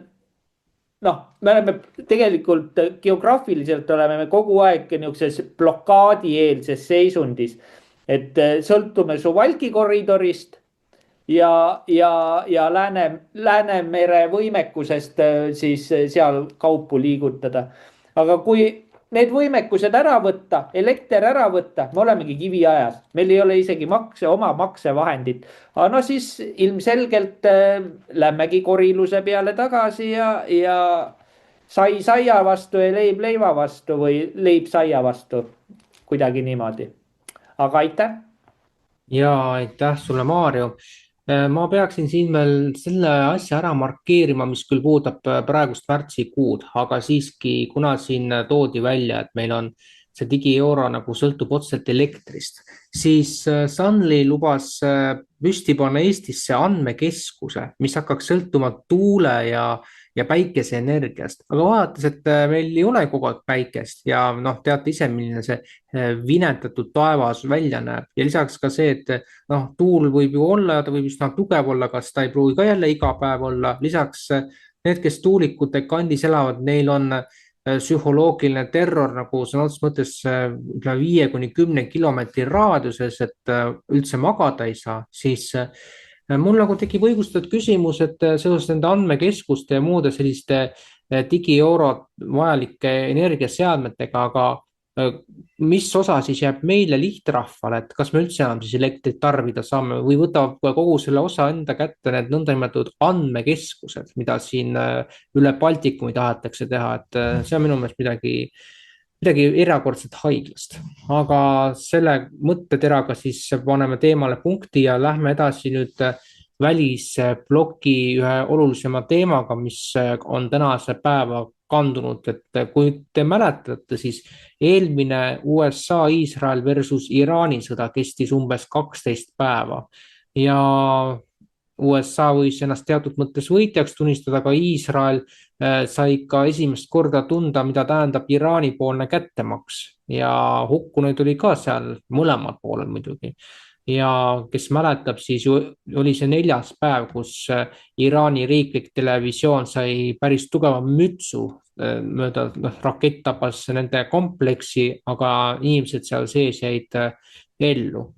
me oleme tegelikult geograafiliselt oleme me kogu aeg niisuguses blokaadieelses seisundis. Et sõltume Suwalki koridorist ja Läänemere võimekusest siis seal kaupu liigutada. Aga kui need võimekused ära võtta, elekter ära võtta, me olemegi kiviajas. Meil ei ole isegi oma maksevahendit. Aga siis ilmselgelt lämmegi koriluse peale tagasi ja sai saia vastu ja leib leiva vastu või leib saia vastu. Kuidagi niimoodi. Aga aitäh. Ja aitäh sulle, Maarjo. Ma peaksin siin veel selle asja ära markeerima, mis küll puudab praegust märtsikuud, aga siiski, kuna siin toodi välja, et meil on see digieuro nagu sõltub otseselt elektrist, siis Sunly lubas püsti panna Eestisse andmekeskuse, mis hakkaks sõltuma tuule ja päikeseenergiast. Aga vaadates, et meil ei ole kogu aeg päikest ja teate ise, milline see vinetatud taevas välja näeb. Ja lisaks ka see, et tuul võib ju olla ja ta võib üsna tugev olla, kas ta ei pruugi ka jälle iga päev olla. Lisaks need, kes tuulikute kandis elavad, neil on psühholoogiline terror nagu sõna otseses mõttes 5-10 kilomeetri raadiuses, et üldse magada ei saa, siis mul nagu tekib õigustatud küsimus, et seoses nende andmekeskuste ja muude selliste digieuro vajalike energiaseadmetega, aga mis osa siis jääb meile lihtrahvale, et kas me üldse enam siis elektrit tarbida saame või võtab kogu selle osa enda kätte need nõndanimetatud andmekeskused, mida siin üle Baltikumi tahetakse teha, et see on minu meelest midagi erakordselt haiglast. Aga selle mõtteteraga siis paneme teemale punkti ja lähme edasi nüüd välisbloki ühe olulisema teemaga, mis on tänase päeva kandunud. Et kui te mäletate, siis eelmine USA, Iisrael versus Iraani sõda kestis umbes 12 päeva ja USA võis ennast teatud mõttes võitjaks tunnistada, aga Iisrael sai ka esimest korda tunda, mida tähendab Iraani poolne kättemaks ja hukkunuid oli ka seal mõlemad poolel muidugi. Ja kes mäletab, siis oli see 4. päev, kus Iraani riiklik televisioon sai päris tugeva mütsu mööda, rakett tabas nende kompleksi, aga inimesed seal sees jäid ellu.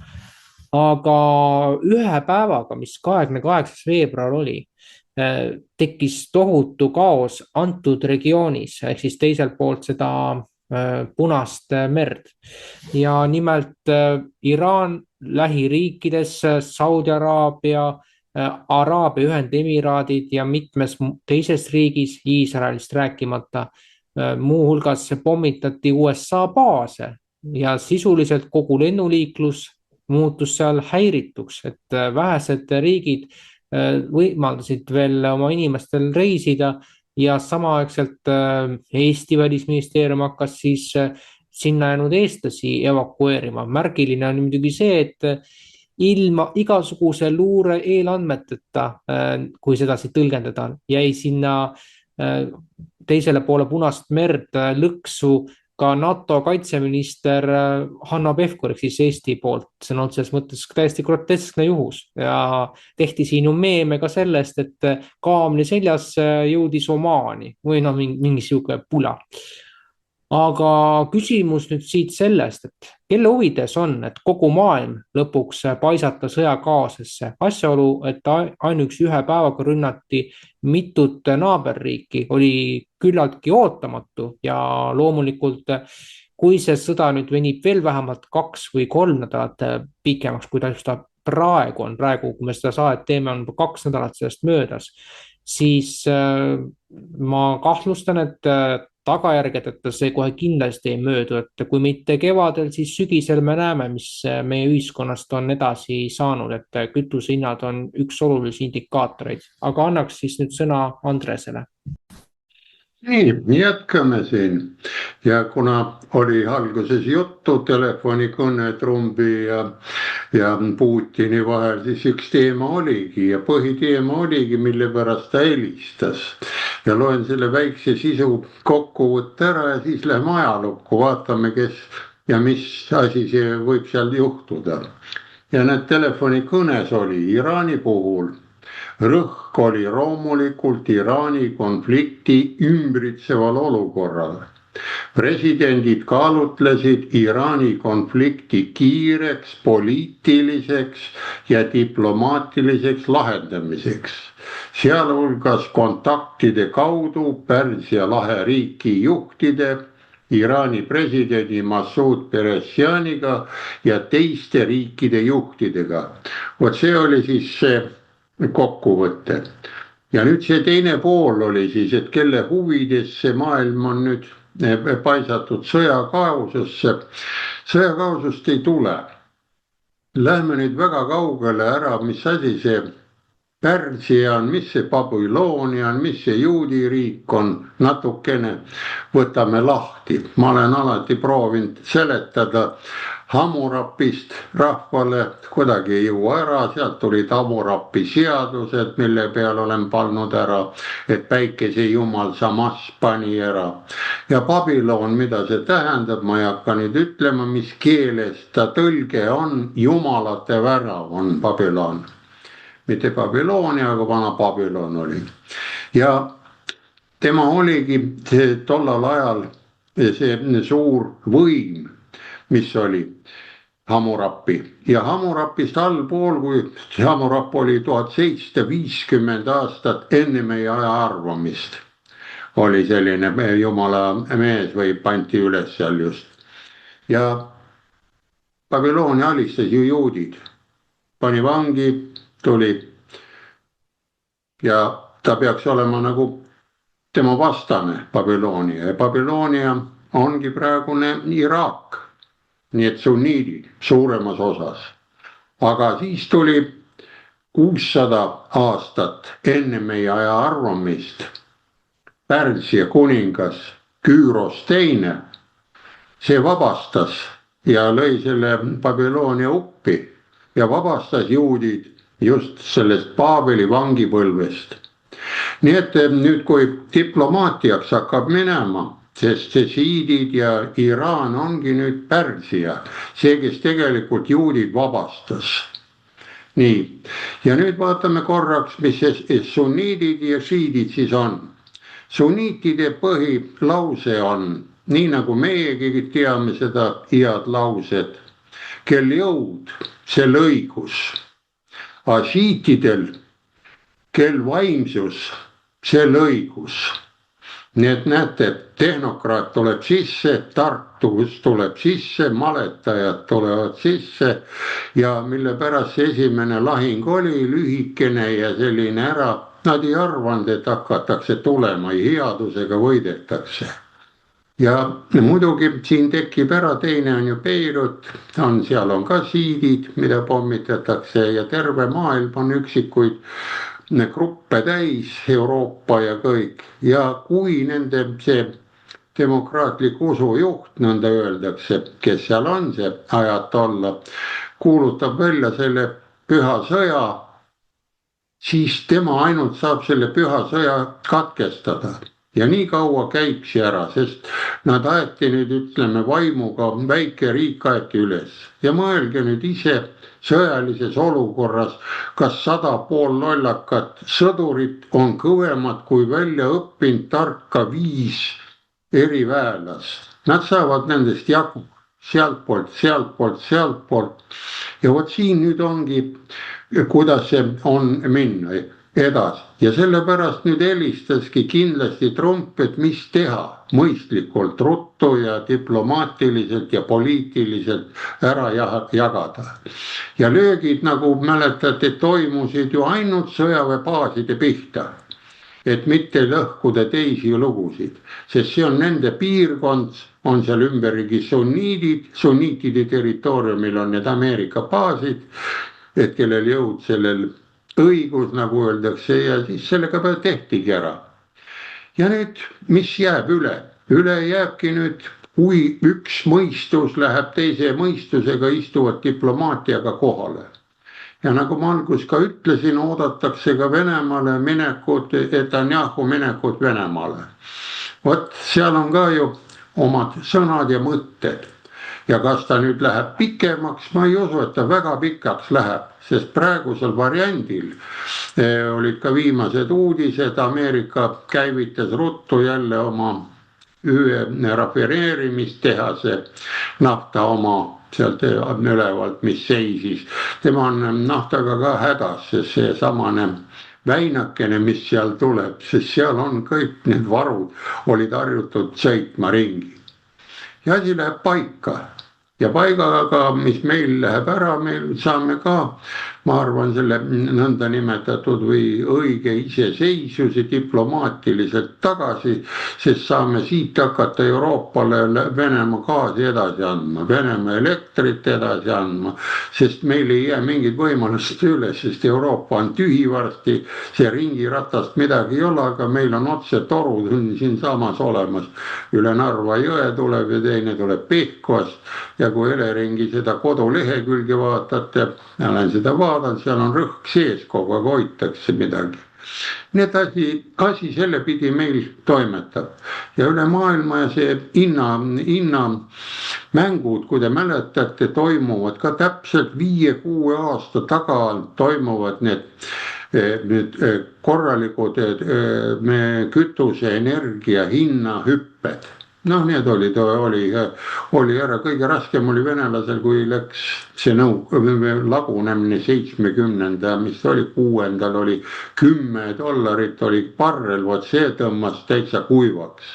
Aga ühe päevaga, mis 28. veebruar oli, tekkis tohutu kaos antud regioonis ehk siis teisel poolt seda Punast merd ja nimelt Iraan lähiriikides, Saudi Araabia, Araabia Ühendemiraadid ja mitmes teises riigis, Iisraelist rääkimata, muuhulgas pommitati USA baase ja sisuliselt kogu lennuliiklus muutus seal häirituks, et vähesed riigid võimaldasid veel oma inimestel reisida ja samaaegselt Eesti välisministeerium hakkas siis sinna jäänud eestlasi evakueerima. Märgiline on muidugi see, et ilma igasuguse luure eelandmeteta, kui sedasi tõlgendada, jäi sinna teisele poole Punast merd lõksu ka NATO kaitseminister Hanno Pevkur ehk siis Eesti poolt, sõna otseses mõttes täiesti groteskne juhus ja tehti siin ju meeme ka sellest, et kaamli seljas jõudis Omaani või noh, mingi sihuke pula. Aga küsimus nüüd siit sellest, et kelle huvides on, et kogu maailm lõpuks paisata sõjakaosesse. Asjaolu, et ainuüksi ühe päevaga rünnati mitut naaberriiki, oli küllaltki ootamatu ja loomulikult, kui see sõda nüüd venib veel vähemalt 2 või 3 nädalat pikemaks, kui ta praegu on, kui me seda saadet teeme, on 2 nädalat sellest möödas, siis ma kahtlustan, et tagajärgedeta see kohe kindlasti ei möödu, et kui mitte kevadel, siis sügisel me näeme, mis meie ühiskonnast on edasi saanud, et kütusehinnad on üks olulisi indikaatoreid, aga annaks siis nüüd sõna Andresele. Nii, jätkame siin ja kuna oli alguses juttu telefonikõne Trumpi ja Putini vahel, siis üks teema oligi ja põhiteema oligi, mille pärast ta helistas. Ja loen selle väikse sisu kokkuvõtte ära ja siis lähme ajalukku, vaatame, kes ja mis asi see võib seal juhtuda. Ja need telefonikõnes oli Iraani puhul. Rõhk oli loomulikult Iraani konflikti ümbritseval olukorral. Presidendid kaalutlesid Iraani konflikti kiireks, poliitiliseks ja diplomaatiliseks lahendamiseks, sealhulgas kontaktide kaudu Pärsia lahe riiki juhtide, Iraani presidendi Masoud Peresjaniga ja teiste riikide juhtidega. Vot see oli siis see kokkuvõte. Ja nüüd see teine pool oli siis, et kelle huvides see maailm on nüüd paisatud sõjakaosusse. Sõjakaosust ei tule. Lähme nüüd väga kaugele ära, mis asi see Pärsia on, mis see Babyloonia on, mis see juudi riik on, natukene võtame lahti. Ma olen alati proovinud seletada Hammurapist rahvale, kuidagi ei jõua ära, sealt tulid Hammurapi seadused, mille peal olen pannud ära, et päikese jumal Samas pani ära. Ja Babylon, mida see tähendab, ma ei hakka nüüd ütlema, mis keeles ta tõlge on, jumalate värav on Babylon. Mitte Babylonia, aga vana Babylon oli. Ja tema oligi tollal ajal see suur võim, mis oli Hammurapi. Ja Hammurapist allpool, kui Hammurap oli 1750 aastat enne meie aja arvamist, oli selline jumala mees või panti üles seal just. Ja Babyloonia alistas ju juudid, pani vangi, tuli ja ta peaks olema nagu tema vastane Babyloonia ja Babyloonia ongi praegune Iraak, nii et sunniidid suuremas osas. Aga siis tuli 600 aastat enne meie aja arvamist Pärsia kuningas Küüros teine, see vabastas ja lõi selle Babyloonia uppi ja vabastas juudid just sellest Paabeli vangipõlvest. Nii et nüüd, kui diplomaatiaks hakkab minema, sest sesiidid ja Iraan ongi nüüd Pärsia, see, kes tegelikult juudid vabastas. Nii, ja nüüd vaatame korraks, mis sunniidid ja šiidid siis on. Sunniitide põhilause on, nii nagu meiegi teame seda head lauset, kel jõud, sel õigus. Šiitidel, kel vaimsus, sel õigus. Nii et näete, tehnokraat tuleb sisse, Tartus tuleb sisse, maletajad tulevad sisse ja mille pärast see esimene lahing oli lühikene ja selline ära, nad ei arvanud, et hakatakse tulema, headusega võidetakse. Ja muidugi siin tekib ära, teine on ju Beirut, seal on ka siidid, mida pommitatakse ja terve maailm on üksikuid gruppe täis, Euroopa ja kõik. Ja kui nende see demokraatlik usujuht, nõnda öeldakse, kes seal on, see ajatolla, kuulutab välja selle püha sõja, siis tema ainult saab selle püha sõja katkestada. Ja nii kaua käib see ära, sest nad aeti nüüd, ütleme, vaimuga, väike riik aeti üles. Ja mõelge nüüd ise sõjalises olukorras, kas 100 poollollakat sõdurit on kõvemad kui välja õppinud tarka 5 eriväelast. Nad saavad nendest jagu sealtpoolt. Ja vot siin nüüd ongi, kuidas see on minna edasi. Ja sellepärast nüüd helistaski kindlasti Trump, et mis teha mõistlikult, ruttu ja diplomaatiliselt ja poliitiliselt ära jagada. Ja löögid, nagu mäletate, toimusid ju ainult sõjaväebaaside pihta, et mitte lõhkuda teisi lugusid, sest see on nende piirkond, on seal ümberigi sunniitide territooriumil on need Ameerika baasid, et kellel jõud sellel õigus, nagu öeldakse, ja siis sellega tehtigi ära. Ja nüüd, mis jääb üle? Üle jääbki nüüd, kui üks mõistus läheb teise mõistusega, istuvad diplomaatiaga kohale. Ja nagu ma algus ka ütlesin, oodatakse ka Venemaale minekut, Netanyahu minekut Venemaale. Vot seal on ka ju omad sõnad ja mõtted. Ja kas ta nüüd läheb pikemaks, ma ei usu, et ta väga pikaks läheb, sest praegusel variandil olid ka viimased uudised, Ameerika käivitas ruttu jälle oma rafineerimistehase nafta oma sealt ülevalt, mis seisis. Tema on naftaga ka hädas, sest see samane väinakene, mis seal tuleb, sest seal on kõik need varud, olid harjutud sõitma ringi. Ja asi läheb paika. Ja paigaga, mis meil läheb ära, meil saame ka, ma arvan, selle nõnda nimetatud või õige iseseisvuse diplomaatiliselt tagasi, sest saame siit hakata Euroopale Venemaa gaasi edasi andma, Venemaa elektrit edasi andma, sest meil ei jää mingid võimalused üles, sest Euroopa on tühi varsti, see ringiratast midagi ei ole, aga meil on otse torud siin samas olemas. Üle Narva jõe tuleb ja teine tuleb Pihkvast. Ja kui Eleringi seda kodulehekülge vaatate, olen seda vaadanud, seal on rõhk sees, kogu aeg hoitakse midagi. Nii et asi selle pidi meil toimetab. Ja üle maailma ja see hinna mängud, kui te mäletate, toimuvad ka täpselt 5-6 aasta taga toimuvad need korralikud kütuse energia hinna hüpped. Noh, need oli ära, kõige raskem oli venelasel, kui läks see lagunemine 70, mis oli 6, oli $10 oli barrel, vot see tõmmas täitsa kuivaks.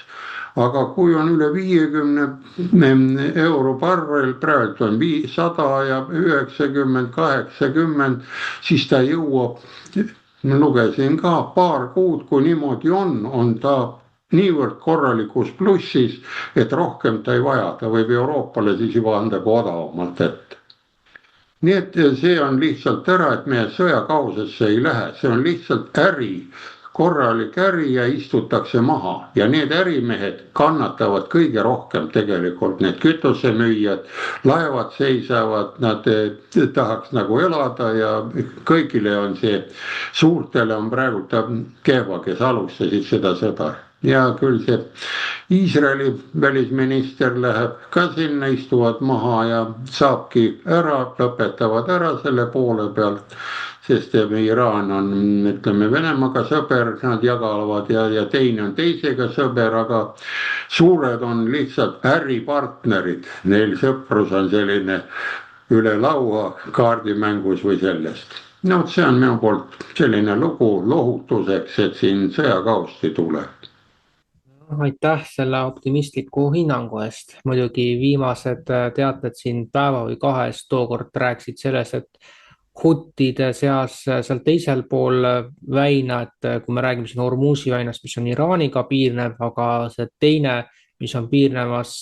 Aga kui on üle 50 euro barrel, praegu on 100 ja 90, 80, siis ta jõuab, ma lugesin ka paar kuud, kui niimoodi on ta niivõrd korralikus plussis, et rohkem ta ei vaja, ta võib Euroopale siis juba anda ka odavamalt ette. Nii et see on lihtsalt ära, et meie sõjakausesse ei lähe, see on lihtsalt äri, korralik äri ja istutakse maha. Ja need ärimehed kannatavad kõige rohkem tegelikult, need kütusemüüjad, laevad seisavad, nad tahaks nagu elada ja kõigile on see, suurtele on praegu kehva, kes alustasid seda sõda. Ja küll see Iisraeli välisminister läheb ka sinna, istuvad maha ja saabki ära, lõpetavad ära selle poole pealt, sest Iraan on, ütleme, Venemaaga sõber, nad jagavad ja teine on teisega sõber, aga suured on lihtsalt äripartnerid, neil sõprus on selline üle laua kaardimängus või sellest. No see on minu poolt selline lugu lohutuseks, et siin sõjakausti tuleb. Aitäh selle optimistliku hinnangu eest. Muidugi viimased teated siin päeva või 2 tookord rääksid selles, et huttide seas seal teisel pool väina, et kui me räägime siin Hormuzi väinast, mis on Iraaniga piirnev, aga see teine, mis on piirnemas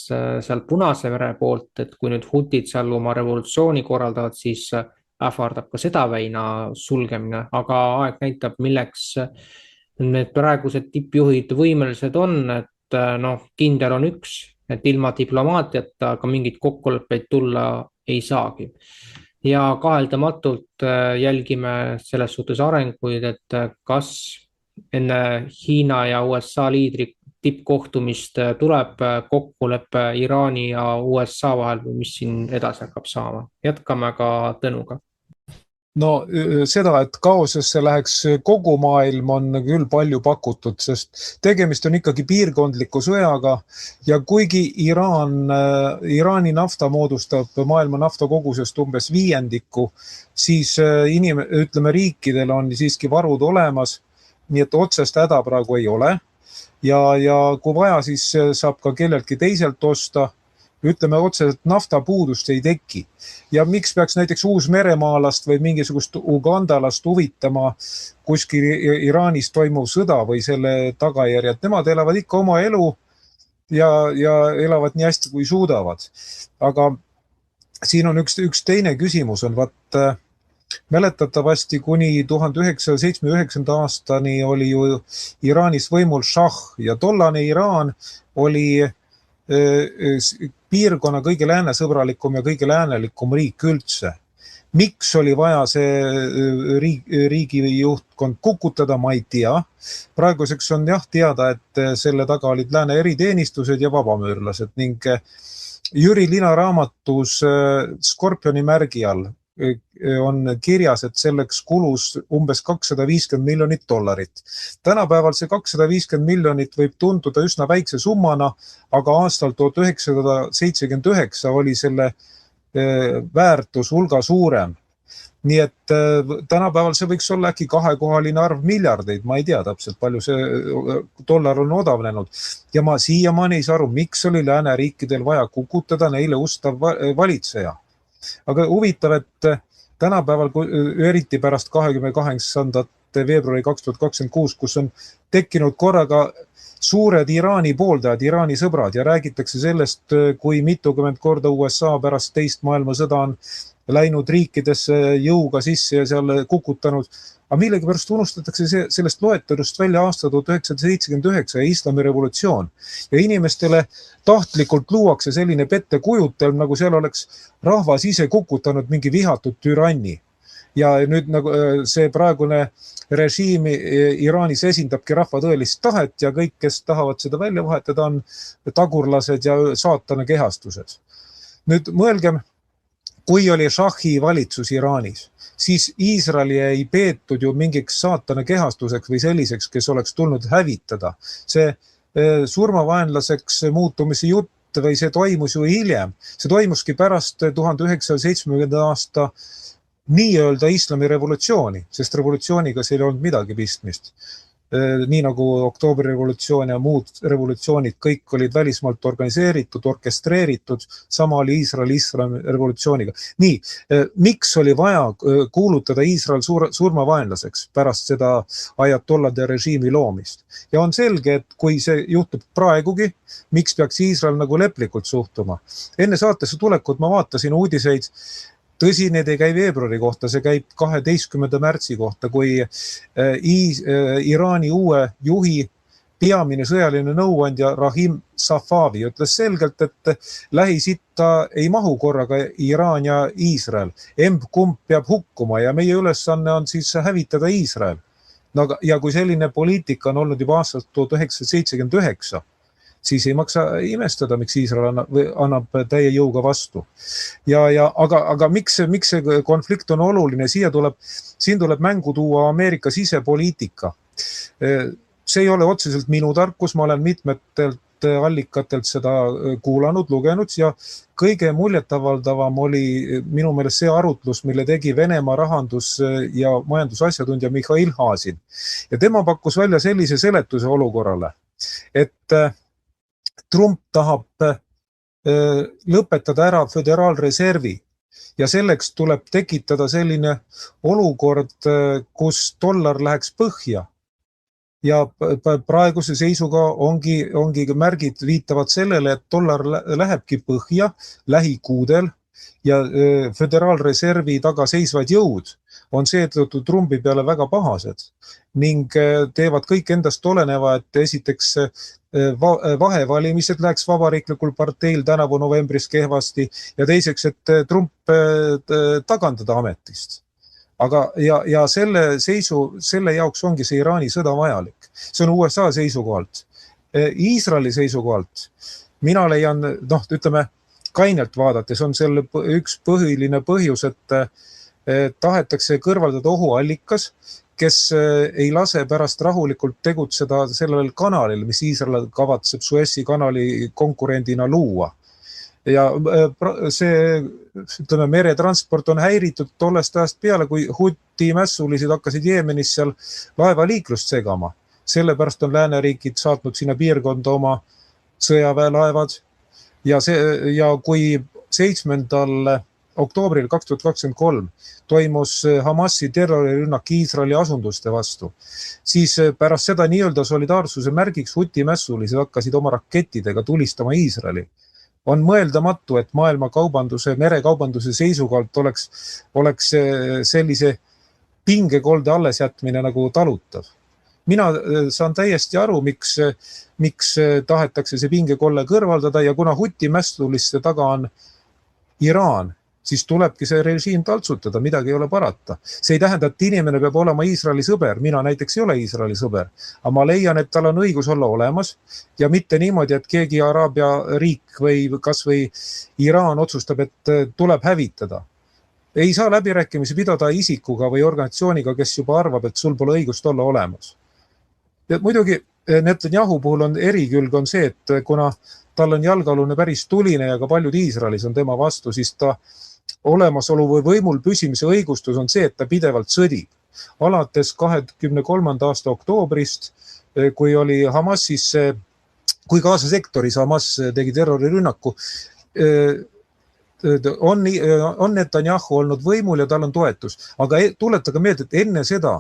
seal Punase mere poolt, et kui nüüd hutid seal oma revolutsiooni korraldavad, siis ähvardab ka seda väina sulgemine, aga aeg näitab, milleks need praegused tippjuhid võimelised on, et kindel on üks, et ilma diplomaatiata ka mingit kokkuleppeid tulla ei saagi. Ja kaheldamatult jälgime selles suhtes arenguid, et kas enne Hiina ja USA liidri tippkohtumist tuleb kokkulepe Iraani ja USA vahel või mis siin edasi hakkab saama. Jätkame ka Tõnuga. No seda, et kaosesse läheks kogu maailm on küll palju pakutud, sest tegemist on ikkagi piirkondliku sõjaga ja kuigi Iraani nafta moodustab maailma naftakogusest umbes 5%, siis riikidel on siiski varud olemas, nii et otsest häda praegu ei ole ja kui vaja, siis saab ka kelleltki teiselt osta. Ütleme otse, et naftapuudust ei teki. Ja miks peaks näiteks Uus-Meremaalast või mingisugust Ugandalast huvitama kuskil Iraanis toimuv sõda või selle tagajärjed? Nemad elavad ikka oma elu ja elavad nii hästi, kui suudavad. Aga siin on üks teine küsimus on, mäletatavasti kuni 1979. aastani oli ju Iraanis võimul šah ja tollane Iraan oli piirkonna kõige läänesõbralikum ja kõige läänelikum riik üldse. Miks oli vaja see riigi juhtkond kukutada, ma ei tea. Praeguseks on teada, et selle taga olid lääne eriteenistused ja vabamüürlased ning Jüri Lina raamatus Skorpioni märgi all on kirjas, et selleks kulus umbes $250 miljonit. Tänapäeval see 250 miljonit võib tunduda üsna väikse summana, aga aastal 1979 oli selle väärtus hulga suurem. Nii et tänapäeval see võiks olla äkki kahekohaline arv miljardeid, ma ei tea täpselt, palju see dollar on odavnenud. Ja ma siiamaani ei saa aru, miks oli lääneriikidel vaja kukutada neile ustav valitseja. Aga huvitav, et tänapäeval, eriti pärast 28. veebruari 2026, kus on tekkinud korraga suured Iraani pooldajad, Iraani sõbrad ja räägitakse sellest, kui mitukümmend korda USA pärast teist maailmasõda on läinud riikidesse jõuga sisse ja seal kukutanud. Aga millegipärast unustatakse sellest loetelust välja aasta 1979 ja islami revolutsioon. Ja inimestele tahtlikult luuakse selline pettekujutelm, nagu seal oleks rahvas ise kukutanud mingi vihatud türanni. Ja nüüd nagu see praegune režiim Iraanis esindabki rahva tõelist tahet ja kõik, kes tahavad seda välja vahetada, on tagurlased ja saatana kehastused. Nüüd mõelgem, kui oli šahi valitsus Iraanis, siis Iisraeli ei peetud ju mingiks saatana kehastuseks või selliseks, kes oleks tulnud hävitada. See surmavaenlaseks muutumise jutt või see toimus ju hiljem. See toimuski pärast 1970. aasta nii-öelda islami revolutsiooni, sest revolutsiooniga see ei olnud midagi pistmist. Nii nagu oktoobri revolutsioon ja muud revolutsioonid, kõik olid välismaalt organiseeritud, orkestreeritud, sama oli Iisraeli revolutsiooniga. Nii, miks oli vaja kuulutada Iisrael surmavaenlaseks pärast seda ajatollade režiimi loomist? Ja on selge, et kui see juhtub praegugi, miks peaks Iisrael nagu leplikult suhtuma? Enne saatesse tulekut ma vaatasin uudiseid, tõsi, need ei käi veebruari kohta, see käib 12. märtsi kohta, kui Iraani uue juhi peamine sõjaline nõuandja Rahim Safavi ütles selgelt, et Lähis-Itta ei mahu korraga Iraan ja Iisrael. Emb-kumb peab hukkuma ja meie ülesanne on siis hävitada Iisrael. Ja kui selline poliitika on olnud juba aastast 1979, siis ei maksa imestada, miks Iisrael annab täie jõuga vastu. Aga miks see konflikt on oluline? Siin tuleb mängu tuua Ameerika sisepoliitika. See ei ole otseselt minu tarkus, ma olen mitmetelt allikatelt seda kuulanud, lugenud ja kõige muljetavaldavam oli minu meelest see arutlus, mille tegi Venemaa rahandus- ja majandusasjatundja Mihhail Haasin. Ja tema pakkus välja sellise seletuse olukorrale, et Trump tahab lõpetada ära föderaalreservi ja selleks tuleb tekitada selline olukord, kus dollar läheks põhja. Ja praeguse seisuga ongi märgid viitavad sellele, et dollar lähebki põhja lähikuudel ja föderaalreservi taga seisvad jõud on seetõttu Trumpi peale väga pahased ning teevad kõik endast oleneva, et esiteks vahevalimised läheks vabariiklikul parteil tänavu novembris kehvasti ja teiseks, et Trump tagandada ametist. Aga ja selle jaoks ongi see Iraani sõda vajalik. See on USA seisukohalt. Iisraeli seisukohalt mina leian, ütleme, kainelt vaadates on selle üks põhiline põhjus, et tahetakse kõrvaldada ohuallikas, kes ei lase pärast rahulikult tegutseda sellel kanalil, mis Iisrael kavatseb Suessi kanali konkurendina luua. Ja see, ütleme, meretransport on häiritud tollest ajast peale, kui Huti mässulised hakkasid Jeemenis seal laevaliiklust segama. Sellepärast on lääneriigid saatnud sinna piirkonda oma sõjaväelaevad ja kui 7. oktoobril 2023 toimus Hamasi terrorirünnak Iisraeli asunduste vastu, siis pärast seda nii-öelda solidaarsuse märgiks Huti mässulised hakkasid oma rakettidega tulistama Iisraeli. On mõeldamatu, et maailma kaubanduse, merekaubanduse seisukohalt oleks sellise pingekolde alles jätmine nagu talutav. Mina saan täiesti aru, miks tahetakse see pingekolle kõrvaldada ja kuna Huti mässuliste taga on Iraan, siis tulebki see režiim taltsutada, midagi ei ole parata. See ei tähenda, et inimene peab olema Iisraeli sõber. Mina näiteks ei ole Iisraeli sõber, aga ma leian, et tal on õigus olla olemas ja mitte niimoodi, et keegi Araabia riik või kas või Iraan otsustab, et tuleb hävitada. Ei saa läbirääkimisi pidada isikuga või organisatsiooniga, kes juba arvab, et sul pole õigust olla olemas. Ja muidugi Netanyahu puhul on erikülg on see, et kuna tal on jalgealune päris tuline ja ka paljud Iisraelis on tema vastu, siis ta olemasolu või võimul püsimise õigustus on see, et ta pidevalt sõdib. Alates 23. aasta oktoobrist, kui oli Hamasis, kui Gaza sektoris Hamas tegi terrorirünnaku, on Netanyahu olnud võimul ja tal on toetus. Aga tuletage meelde, et enne seda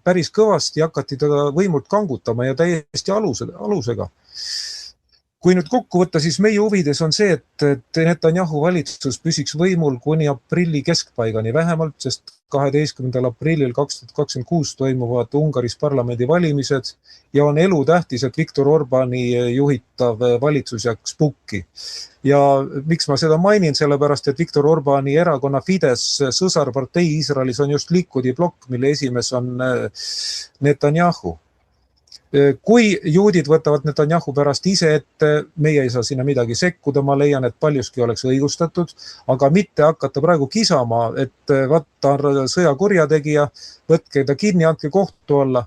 päris kõvasti hakati teda võimult kangutama ja täiesti alusega. Kui nüüd kokku võtta, siis meie huvides on see, et Netanyahu valitsus püsiks võimul kuni aprilli keskpaigani vähemalt, sest 12. aprillil 2026 toimuvad Ungaris parlamendi valimised ja on elutähtis, et Viktor Orbani juhitav valitsus jääks pukki. Ja miks ma seda mainin, sellepärast, et Viktor Orbani erakonna Fides sõsarpartei Iisraelis on just Likudi blokk, mille esimees on Netanyahu. Kui juudid võtavad Netanyahu pärast ise ette, meie ei saa sinna midagi sekkuda, ma leian, et paljuski oleks õigustatud, aga mitte hakata praegu kisama, et võtta sõjakurjategija, võtke ta kinni, andke kohtu alla.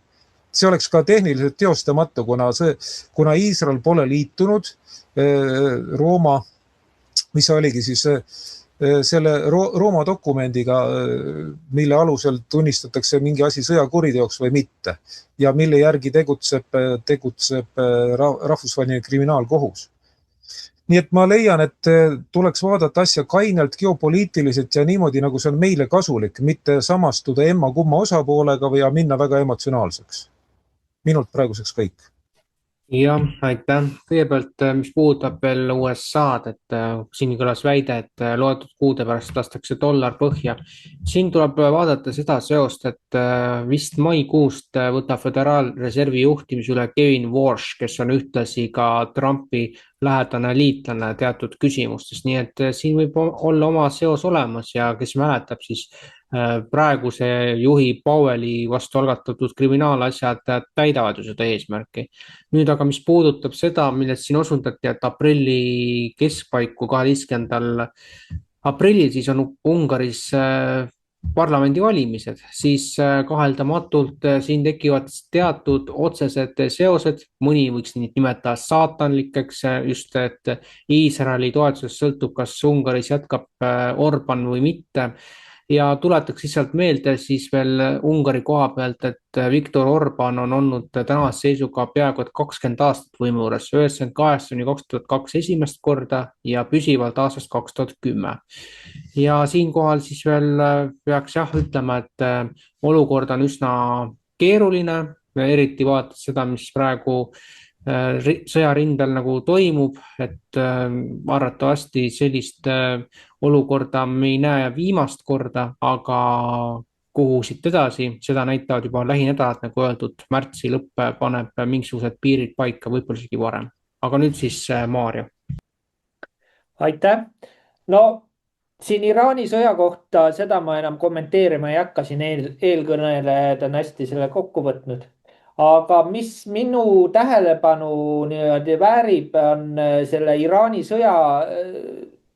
See oleks ka tehniliselt teostamatu, kuna Iisrael pole liitunud Rooma, mis oligi siis selle Rooma dokumendiga, mille alusel tunnistatakse mingi asi sõjakuriteoks või mitte ja mille järgi tegutseb rahvusvaheline kriminaalkohus. Nii et ma leian, et tuleks vaadata asja kainelt geopoliitiliselt ja niimoodi, nagu see on meile kasulik, mitte samastuda emma kumma osapoolega või minna väga emotsionaalseks. Minult praeguseks kõik. Jah, aitäh. Kõigepealt, mis puudutab veel USA-d, et siin kõlas väide, et loetud kuude pärast lastakse dollar põhja. Siin tuleb vaadata seda seost, et vist maikuust võtab Föderaalreservi juhtimise üle Kevin Warsh, kes on ühtlasi ka Trumpi lähedane liitlane teatud küsimustes. Nii et siin võib olla oma seos olemas ja kes mäletab, siis praeguse juhi Powelli vastu algatatud kriminaalasjad täidavad ju seda eesmärki. Nüüd aga mis puudutab seda, millest siin osundati, et aprilli keskpaiku 12. aprillil siis on Ungaris parlamendivalimised, siis kaheldamatult siin tekivad teatud otsesed seosed, mõni võiks nimetada saatanlikeks, just et Iisraeli toetusest sõltub, kas Ungaris jätkab Orban või mitte. Ja tuletaks lihtsalt meelde siis veel Ungari koha pealt, et Viktor Orban on olnud tänase seisuga peaaegu 20 aastat võimu juures, 1998–2002 esimest korda ja püsivalt aastast 2010. Ja siinkohal siis veel peaks ütlema, et olukord on üsna keeruline, eriti vaadates seda, mis praegu sõjarindel nagu toimub, et arvatavasti sellist olukorda me ei näe viimast korda, aga kuhu siit edasi, seda näitavad juba lähinädalad, nagu öeldud, märtsi lõpp paneb mingisugused piirid paika, võib-olla isegi varem. Aga nüüd siis Maarja. Aitäh. No siin Iraani sõja kohta, seda ma enam kommenteerima ei hakka, siin eelkõnelejad on hästi selle kokku võtnud. Aga mis minu tähelepanu niimoodi väärib, on selle Iraani sõja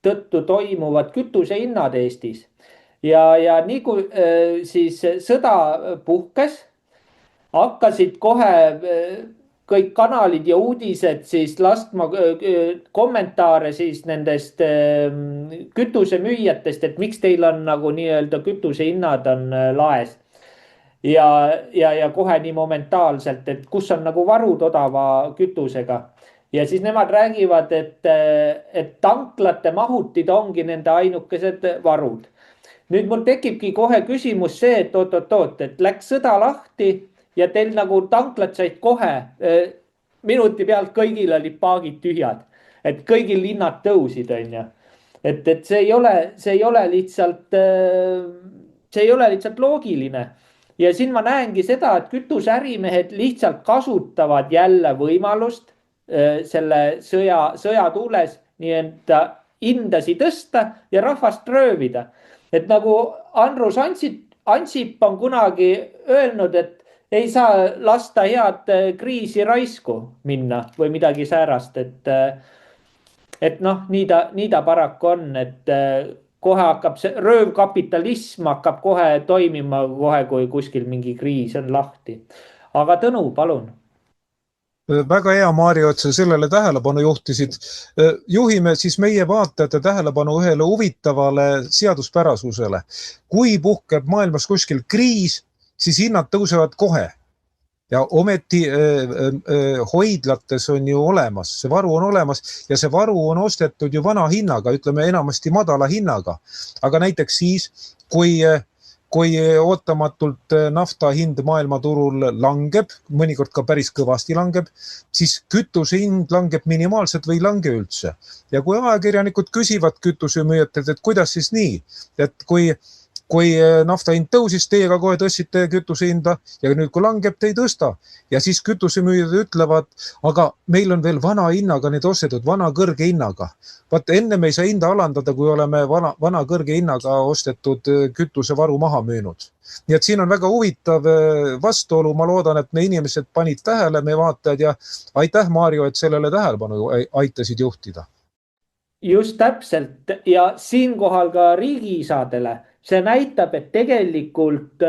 tõttu toimuvad kütusehinnad Eestis. Ja nii kui siis sõda puhkes, hakkasid kohe kõik kanalid ja uudised siis laskma kommentaare siis nendest kütusemüüjatest, et miks teil on nagu nii-öelda kütusehinnad on laes. Ja kohe nii momentaalselt, et kus on nagu varud odava kütusega. Ja siis nemad räägivad, et tanklate mahutid ongi nende ainukesed varud. Nüüd mul tekibki kohe küsimus see, et oot, et läks sõda lahti ja teil nagu tanklad said kohe minuti pealt kõigil olid paagid tühjad, et kõigil hinnad tõusid, on ju. Et see ei ole lihtsalt loogiline. Ja siin ma näengi seda, et kütuseärimehed lihtsalt kasutavad jälle võimalust selle sõja tuules nii- öelda hindasid tõsta ja rahvast röövida. Et nagu Andrus Ansip on kunagi öelnud, et ei saa lasta head kriisi raisku minna või midagi säärast, et noh, nii ta paraku on, et kohe hakkab see röövkapitalism hakkab kohe toimima kohe, kui kuskil mingi kriis on lahti. Aga Tõnu, palun. Väga hea, Maarjo, et sa sellele tähelepanu juhtisid. Juhime siis meie vaatajate tähelepanu ühele huvitavale seaduspärasusele. Kui puhkeb maailmas kuskil kriis, siis hinnad tõusevad kohe. Ja ometi hoidlates on ju olemas, see varu on olemas ja see varu on ostetud ju vana hinnaga, ütleme enamasti madala hinnaga. Aga näiteks siis, kui ootamatult nafta hind maailmaturul langeb, mõnikord ka päris kõvasti langeb, siis kütuse hind langeb minimaalselt või ei lange üldse. Ja kui ajakirjanikud küsivad kütusemüüjatelt, et kuidas siis nii, et kui nafta hind tõusis, teiega kohe tõstsite kütuse hinda ja nüüd kui langeb, te ei tõsta. Ja siis kütusemüüjad ütlevad, aga meil on veel vana hinnaga need ostetud, vana kõrge hinnaga. Vaat enne me ei saa hinda alandada, kui oleme vana kõrge hinnaga ostetud kütusevaru maha müünud. Nii et siin on väga huvitav vastuolu. Ma loodan, et me inimesed panid tähele, me vaatajad ja aitäh, Maarjo, et sellele tähelepanu aitasid juhtida. Just täpselt ja siinkohal ka riigiisadele. See näitab, et tegelikult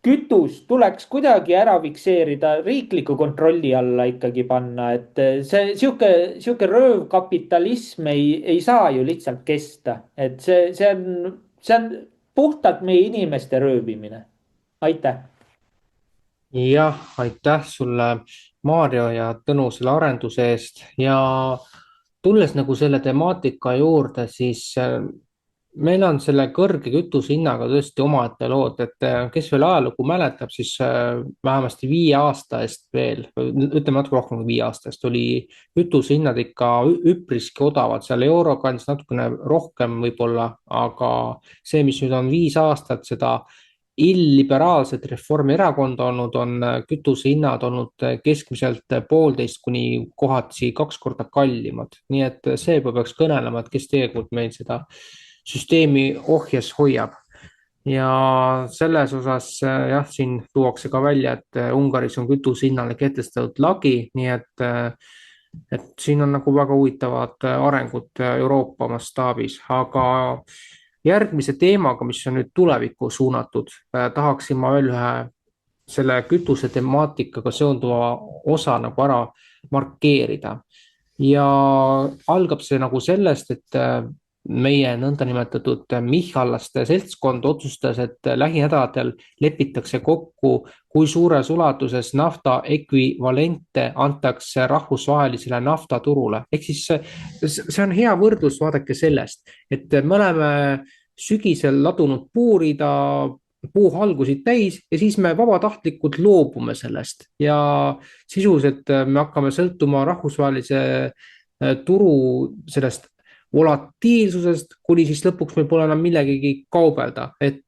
kütus tuleks kuidagi ära fikseerida, riikliku kontrolli alla ikkagi panna, et see siuke röövkapitalism ei saa ju lihtsalt kesta, et see on puhtalt meie inimeste röövimine. Aitäh. Jah, aitäh sulle, Maarjo ja Tõnu selle arenduse eest ja tulles nagu selle temaatika juurde, siis meil on selle kõrge kütusehinnaga tõesti omaette lood, et kes veel ajalugu mäletab, siis vähemasti 5 aasta eest veel, ütleme natuke rohkem kui 5 aasta eest, oli kütusehinnad ikka üpriski odavad, seal eurokandis natukene rohkem võib-olla, aga see, mis nüüd on 5 aastat seda illiberaalset Reformierakonda olnud, on kütusehinnad olnud keskmiselt 1,5 kuni kohati 2 korda kallimad. Nii et see peaks kõnelema, et kes tegelikult meil seda süsteemi ohjes hoiab. Ja selles osas jah, siin tuuakse ka välja, et Ungaris on kütusehinnale kehtestatud lagi, nii et siin on nagu väga huvitavad arengud Euroopa mastaabis, aga järgmise teemaga, mis on nüüd tulevikku suunatud, tahaksin ma veel ühe selle kütuse temaatikaga seonduva osa nagu ära markeerida. Ja algab see nagu sellest, et meie nõndanimetatud Michalaste seltskond otsustas, et lähinädalatel lepitakse kokku, kui suures ulatuses nafta ekvivalente antakse rahvusvahelisele naftaturule. Ehk siis see on hea võrdlus, vaadake sellest, et me oleme sügisel ladunud puurida puuhalgusid täis ja siis me vabatahtlikult loobume sellest ja sisuliselt me hakkame sõltuma rahvusvahelise turu sellest volatiilsusest, kuni siis lõpuks meil pole enam millegagi kaubelda, et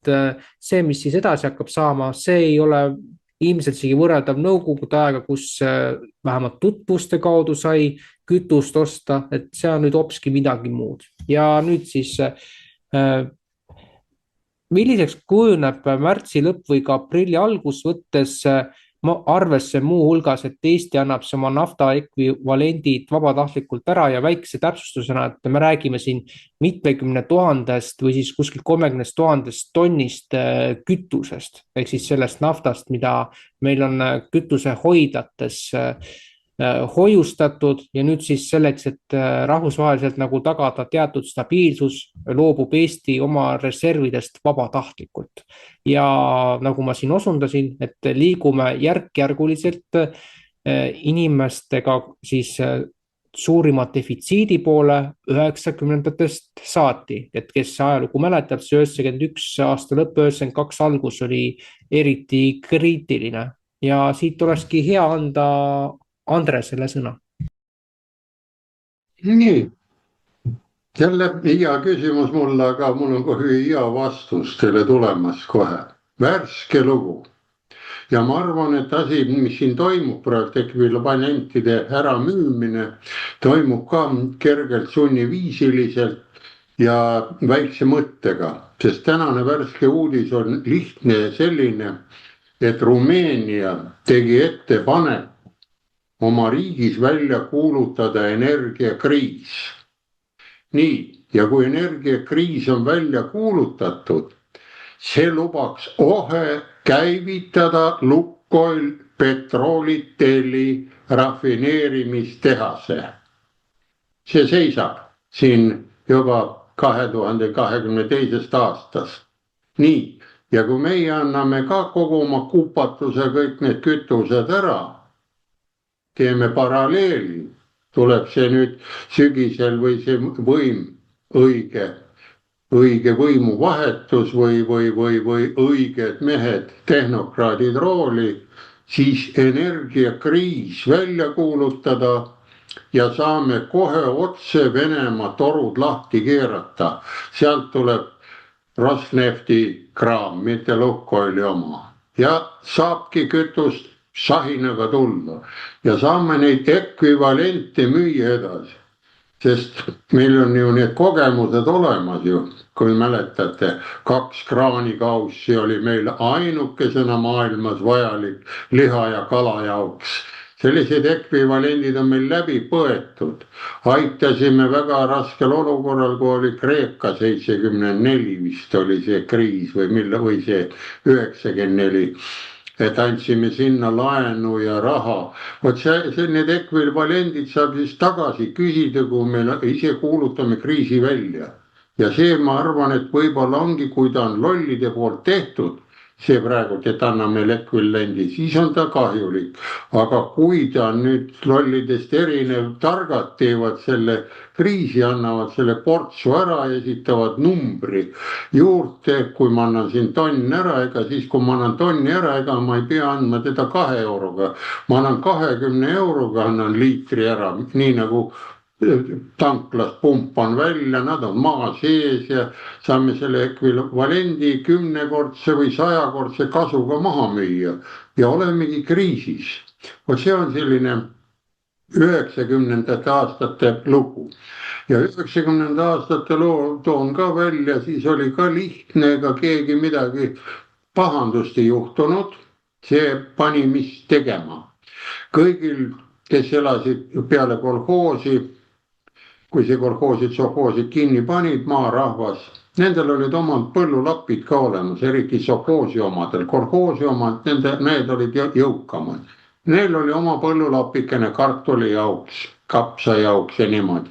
see, mis siis edasi hakkab saama, see ei ole ilmselt isegi võrreldav nõukogude aega, kus vähemalt tutvuste kaudu sai kütust osta, et see on nüüd hoopiski midagi muud. Ja nüüd siis milliseks kujuneb märtsi lõpp või ka aprilli algus, võttes arvesse muuhulgas, et Eesti annab oma nafta ekvivalendid vabatahtlikult ära ja väikse täpsustusena, et me räägime siin mitmekümne tuhandest või siis kuskil 30 000 tonnist kütusest, ehk siis sellest naftast, mida meil on kütusehoidlates hoiustatud ja nüüd siis selleks, et rahvusvaheliselt nagu tagada teatud stabiilsus, loobub Eesti oma reservidest vabatahtlikult. Ja nagu ma siin osundasin, et liigume järk-järguliselt inimestega siis suurima defitsiidi poole 90-ndatest saati, et kes ajalugu mäletab, see 91 aasta lõpp, 92 algus oli eriti kriitiline ja siit olekski hea anda Andresele sõna. Nii, jälle hea küsimus mulle, aga mul on kohe hea vastus teile tulemas kohe. Värske lugu. Ja ma arvan, et asi, mis siin toimub praegu, ekvivalentide äramüümine, toimub ka kergelt sunniviisiliselt ja väikse mõttega, sest tänane värske uudis on lihtne selline, et Rumeenia tegi ettepanek oma riigis välja kuulutada energiakriis. Nii, ja kui energiakriis on välja kuulutatud, see lubaks kohe käivitada Lukoil petrooliteli rafineerimistehase. See seisab siin juba 2022. aastast. Nii, ja kui meie anname ka kogu oma kupatuse kõik need kütused ära, teeme paralleeli, tuleb see nüüd sügisel või see võim, õige võimuvahetus või õiged mehed, tehnokraadid rooli, siis energiakriis välja kuulutada ja saame kohe otse Venemaa torud lahti keerata. Sealt tuleb Rosnefti kraam, mitte Lukoili oma ja saabki kütust sahinaga tulla ja saame neid ekvivalente müüa edasi, sest meil on ju need kogemused olemas ju, kui mäletate, 2 kraanikaussi oli meil ainukesena maailmas vajalik liha ja kala jaoks. Sellised ekvivalendid on meil läbi põetud. Aitasime väga raskel olukorral, kui oli Kreeka 74 vist oli see kriis või see 94. Et andsime sinna laenu ja raha. Vot see need ekvivalendid saab siis tagasi küsida, kui me ise kuulutame kriisi välja. Ja see ma arvan, et võib-olla ongi, kui ta on lollide poolt tehtud, see praegu, et anname ekvivalendi, siis on ta kahjulik. Aga kui ta on nüüd lollidest erinev, targad teevad selle kriisi, annavad selle portsu ära ja esitavad numbri juurde, kui ma annan siin tonn ära, ega siis kui ma annan tonni ära, ega ma ei pea andma teda 2 euroga. Ma annan 20 euroga, annan liitri ära, nii nagu tanklas pumpan välja, nad on maa sees ja saame selle ekvivalendi 10-kordse või 100-kordse kasuga maha müüa ja olemegi kriisis. See on selline 90. aastate lugu ja 90. aastate loo toon ka välja, siis oli ka lihtne, ega keegi midagi pahandust ei juhtunud, see pani mis tegema. Kõigil, kes elasid peale kolhoosi, kui see kolhoosid, sovhoosid kinni panid, maarahvas, nendel olid omad põllulapid ka olemas, eriti sovhoosi omadel, kolhoosi omad, need olid jõukamad. Neil oli oma põllulapikene kartuli jauks, kapsa jauks ja niimoodi.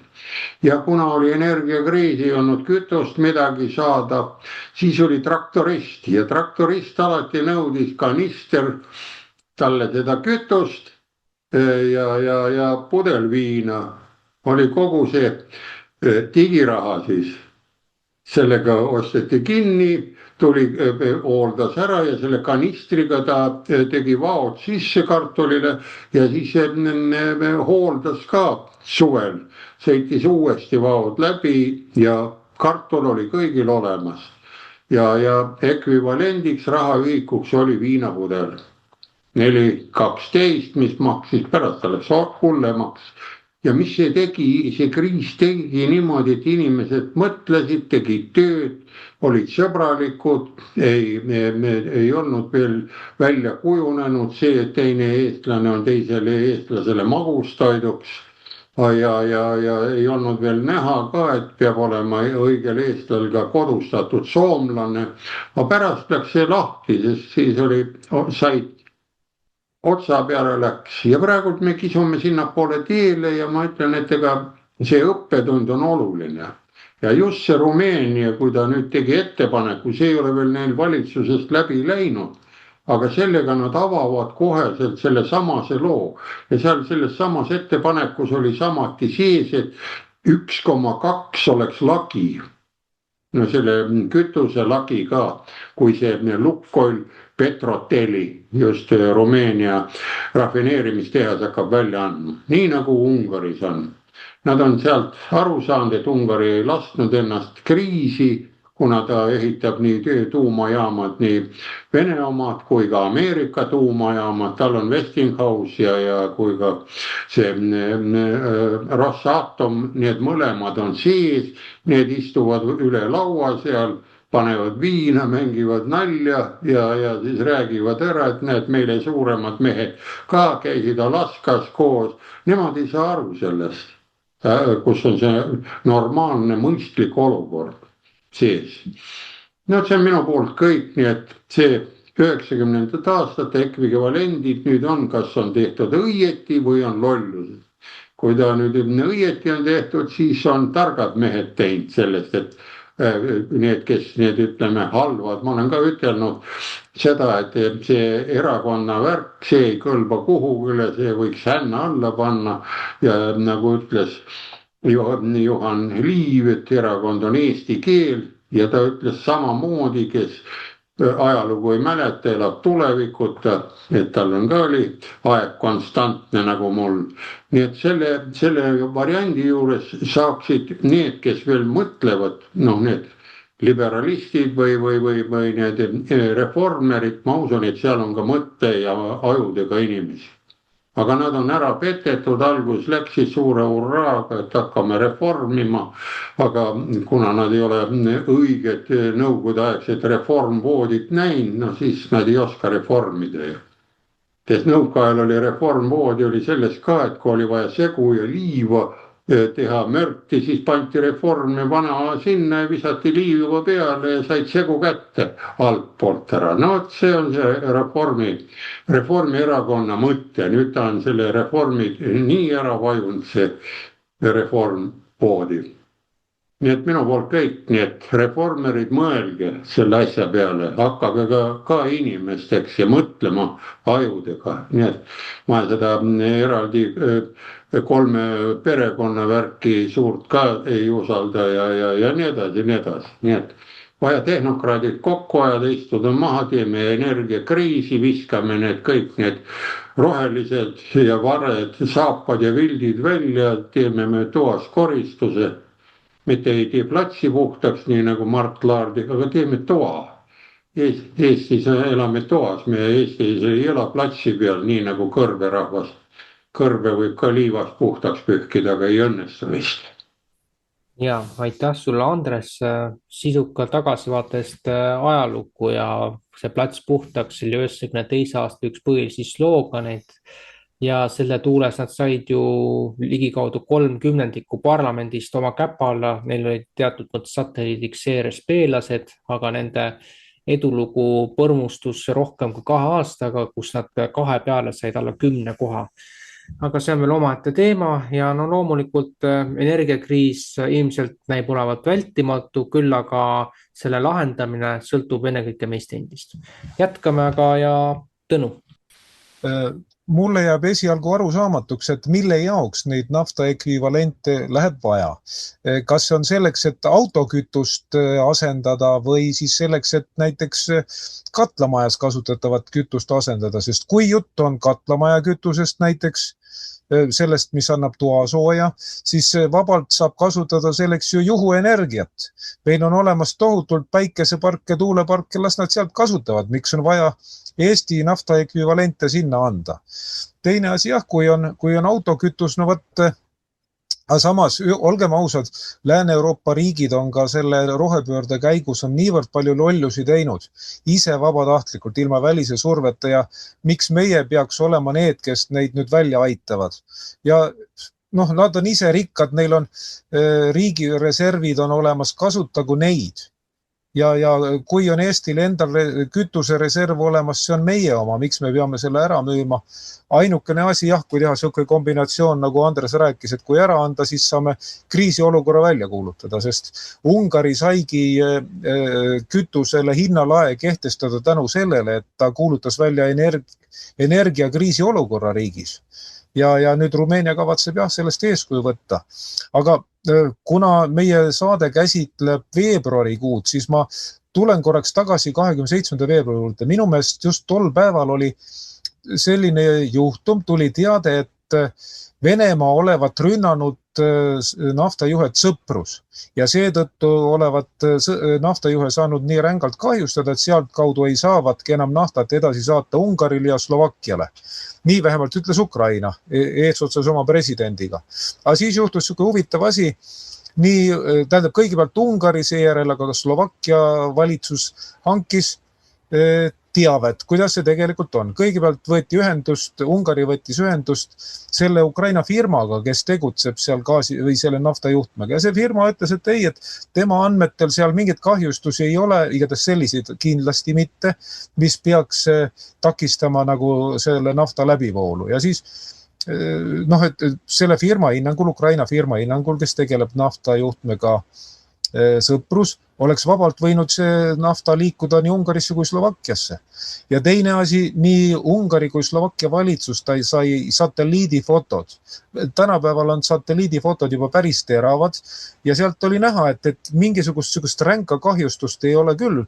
Ja kuna oli energiakriis, ei olnud kütust midagi saada, siis oli traktorist ja traktorist alati nõudis kanister talle seda kütust ja pudel viina. Oli kogu see digiraha siis. sellega osteti kinni, tuli, hooldas ära ja selle kanistriga ta tegi vaod sisse kartulile ja siis hooldas ka suvel, sõitis uuesti vaod läbi ja kartul oli kõigil olemas. Ja ekvivalendiks rahaühikuks oli viinapudel 4.12, mis maksis pärast alles hullemaks. Ja mis see kriis tegi niimoodi, et inimesed mõtlesid, tegid tööd, olid sõbralikud, ei olnud veel välja kujunenud see, et teine eestlane on teisele eestlasele magustoiduks. Ja ei olnud veel näha ka, et peab olema õigel eestlal ka kodustatud soomlane. Aga pärast läks see lahti, sest siis said otsa peale läks ja praegu me kisume sinnapoole teele ja ma ütlen, et ega see õppetund on oluline. Ja just see Rumeenia, kui ta nüüd tegi ettepaneku, see ei ole veel neil valitsusest läbi läinud, aga sellega nad avavad koheselt selle samase loo. Ja seal selles samas ettepanekus oli samati sees, et 1,2 oleks lagi. No selle kütuse lagi ka, kui see Lukoil Petroteli, just Rumeenia rafineerimistehas hakkab välja andma, nii nagu Ungaris on. Nad on sealt aru saanud, et Ungari ei lasknud ennast kriisi, kuna ta ehitab nii tuumajaamad, nii Vene omad kui ka Ameerika tuumajaamad, tal on Westinghouse ja kui ka see Rosatom, need mõlemad on sees, need istuvad üle laua seal, panevad viina, mängivad nalja ja siis räägivad ära, et näed, meile suuremad mehed ka käisid Alaskas koos. Nemad ei saa aru sellest, kus on see normaalne mõistlik olukord sees. No see on minu poolt kõik, nii et see 90. aastate ekvivalendid nüüd on, kas on tehtud õieti või on lollus. Kui ta nüüd õieti on tehtud, siis on targad mehed teinud sellest, et need, kes need ütleme halvad, ma olen ka ütelnud seda, et see erakonna värk, see ei kõlba kuhugile, see võiks hänna alla panna ja nagu ütles Juhan Liiv, et erakond on eesti keel ja ta ütles samamoodi, kes ajalugu ei mäleta, elab tulevikuta, et tal on ka oli aeg konstantne nagu mul. Nii et selle variandi juures saaksid need, kes veel mõtlevad, need liberalistid või need reformerid, ma usun, et seal on ka mõtte ja ajudega inimesi. Aga nad on ära petetud, algus läksid suure hurraaga, et hakkame reformima, aga kuna nad ei ole õiget nõukogudeaegset reformvoodit näinud, siis nad ei oska reformida. Sest nõukaajal oli reformvoodi oli selles ka, et kui oli vaja segu ja liiva teha mörti, siis panti reformi vana sinna ja visati liiva peale ja said segu kätte altpoolt ära. No see on see Reformierakonna mõte, nüüd ta on selle reformi nii ära vajunud, see reformvoodi. Nii et minu poolt kõik, nii et reformerid mõelge selle asja peale, hakkage ka inimesteks ja mõtlema ajudega. Nii et ma seda eraldi 3 perekonna värki suurt ka ei usalda ja nii edasi, nii edasi. Nii et vaja tehnokraadid kokku ajada, istuda maha, teeme energiakriisi, viskame need kõik need rohelised ja vared, saapad ja vildid välja, teeme me toas koristuse. Mitte ei tee platsi puhtaks, nii nagu Mart Laardiga, aga teeme toa. Eestis elame toas, me Eestis ei ela platsi peal, nii nagu kõrberahvas. Kõrbe võib ka liivast puhtaks pühkida, aga ei õnnestu vist. Ja, aitäh sulle, Andres, sisuka tagasivaatest ajalukku ja see plats puhtaks oli 92. aasta üks põhilisi slooganeid. Ja selle tuules nad said ju ligikaudu 30% parlamendist oma käpa alla, neil olid teatud mõttes satelliidiks CRSP-lased, aga nende edulugu põrmustus rohkem kui 2 aastaga, kus nad 2 peale said alla 10 koha. Aga see on veel omaette teema ja loomulikult energiakriis ilmselt näib olevat vältimatu, küll aga selle lahendamine sõltub ennekõike meist endist. Jätkame aga ja Tõnu. mulle jääb esialgu arusaamatuks, et mille jaoks neid nafta ekvivalente läheb vaja. Kas see on selleks, et autokütust asendada või siis selleks, et näiteks katlamajas kasutatavat kütust asendada, sest kui jutt on katlamaja kütusest näiteks, sellest, mis annab toasooja, siis vabalt saab kasutada selleks ju juhuenergiat. Meil on olemas tohutult päikeseparke, tuuleparke, las nad sealt kasutavad, miks on vaja Eesti nafta ekvivalente sinna anda. Teine asi jah, kui on autokütus, no võtt, aga samas, olgem ausad, Lääne-Euroopa riigid on ka selle rohepöörde käigus on niivõrd palju lollusi teinud, ise vabatahtlikult, ilma välise surveta ja miks meie peaks olema need, kes neid nüüd välja aitavad. Ja nad on ise rikkad, neil on riigi reservid on olemas, kasutagu neid. Ja kui on Eestil endal kütusereserv olemas, see on meie oma, miks me peame selle ära müüma. Ainukene asi jah, kui teha selline kombinatsioon, nagu Andres rääkis, et kui ära anda, siis saame kriisiolukorra välja kuulutada, sest Ungari saigi kütusele hinnalae kehtestada tänu sellele, et ta kuulutas välja energiakriisi olukorra riigis. Ja nüüd Rumeenia kavatseb jah sellest eeskuju võtta. Aga kuna meie saade käsitleb veebruarikuud, siis ma tulen korraks tagasi 27. veebruari juurde. Minu meelest just tol päeval oli selline juhtum, tuli teade, et Venemaa olevat rünnanud naftajuhet Sõprus ja seetõttu olevat naftajuhe saanud nii rängalt kahjustada, et sealt kaudu ei saavatki enam naftat edasi saata Ungarile ja Slovakkiale. Nii vähemalt ütles Ukraina eesotsas oma presidendiga. Aga siis juhtus selline huvitav asi. Tähendab kõigepealt Ungari seejärel, aga ka Slovakkia valitsus hankis teavet, kuidas see tegelikult on. Kõigepealt Ungari võttis ühendust selle Ukraina firmaga, kes tegutseb seal gaasi või selle naftajuhtmega. Ja see firma ütles, et ei, et tema andmetel seal mingit kahjustusi ei ole, igatahes selliseid kindlasti mitte, mis peaks takistama nagu selle nafta läbivoolu. Ja siis et selle firma hinnangul, Ukraina firma hinnangul, kes tegeleb naftajuhtmega Sõprus, oleks vabalt võinud see nafta liikuda nii Ungarisse kui Slovakkiasse. Ja teine asi, nii Ungari kui Slovakkia valitsus sai satelliidifotod. Tänapäeval on satelliidifotod juba päris teravad ja sealt oli näha, et mingisugust ränka kahjustust ei ole küll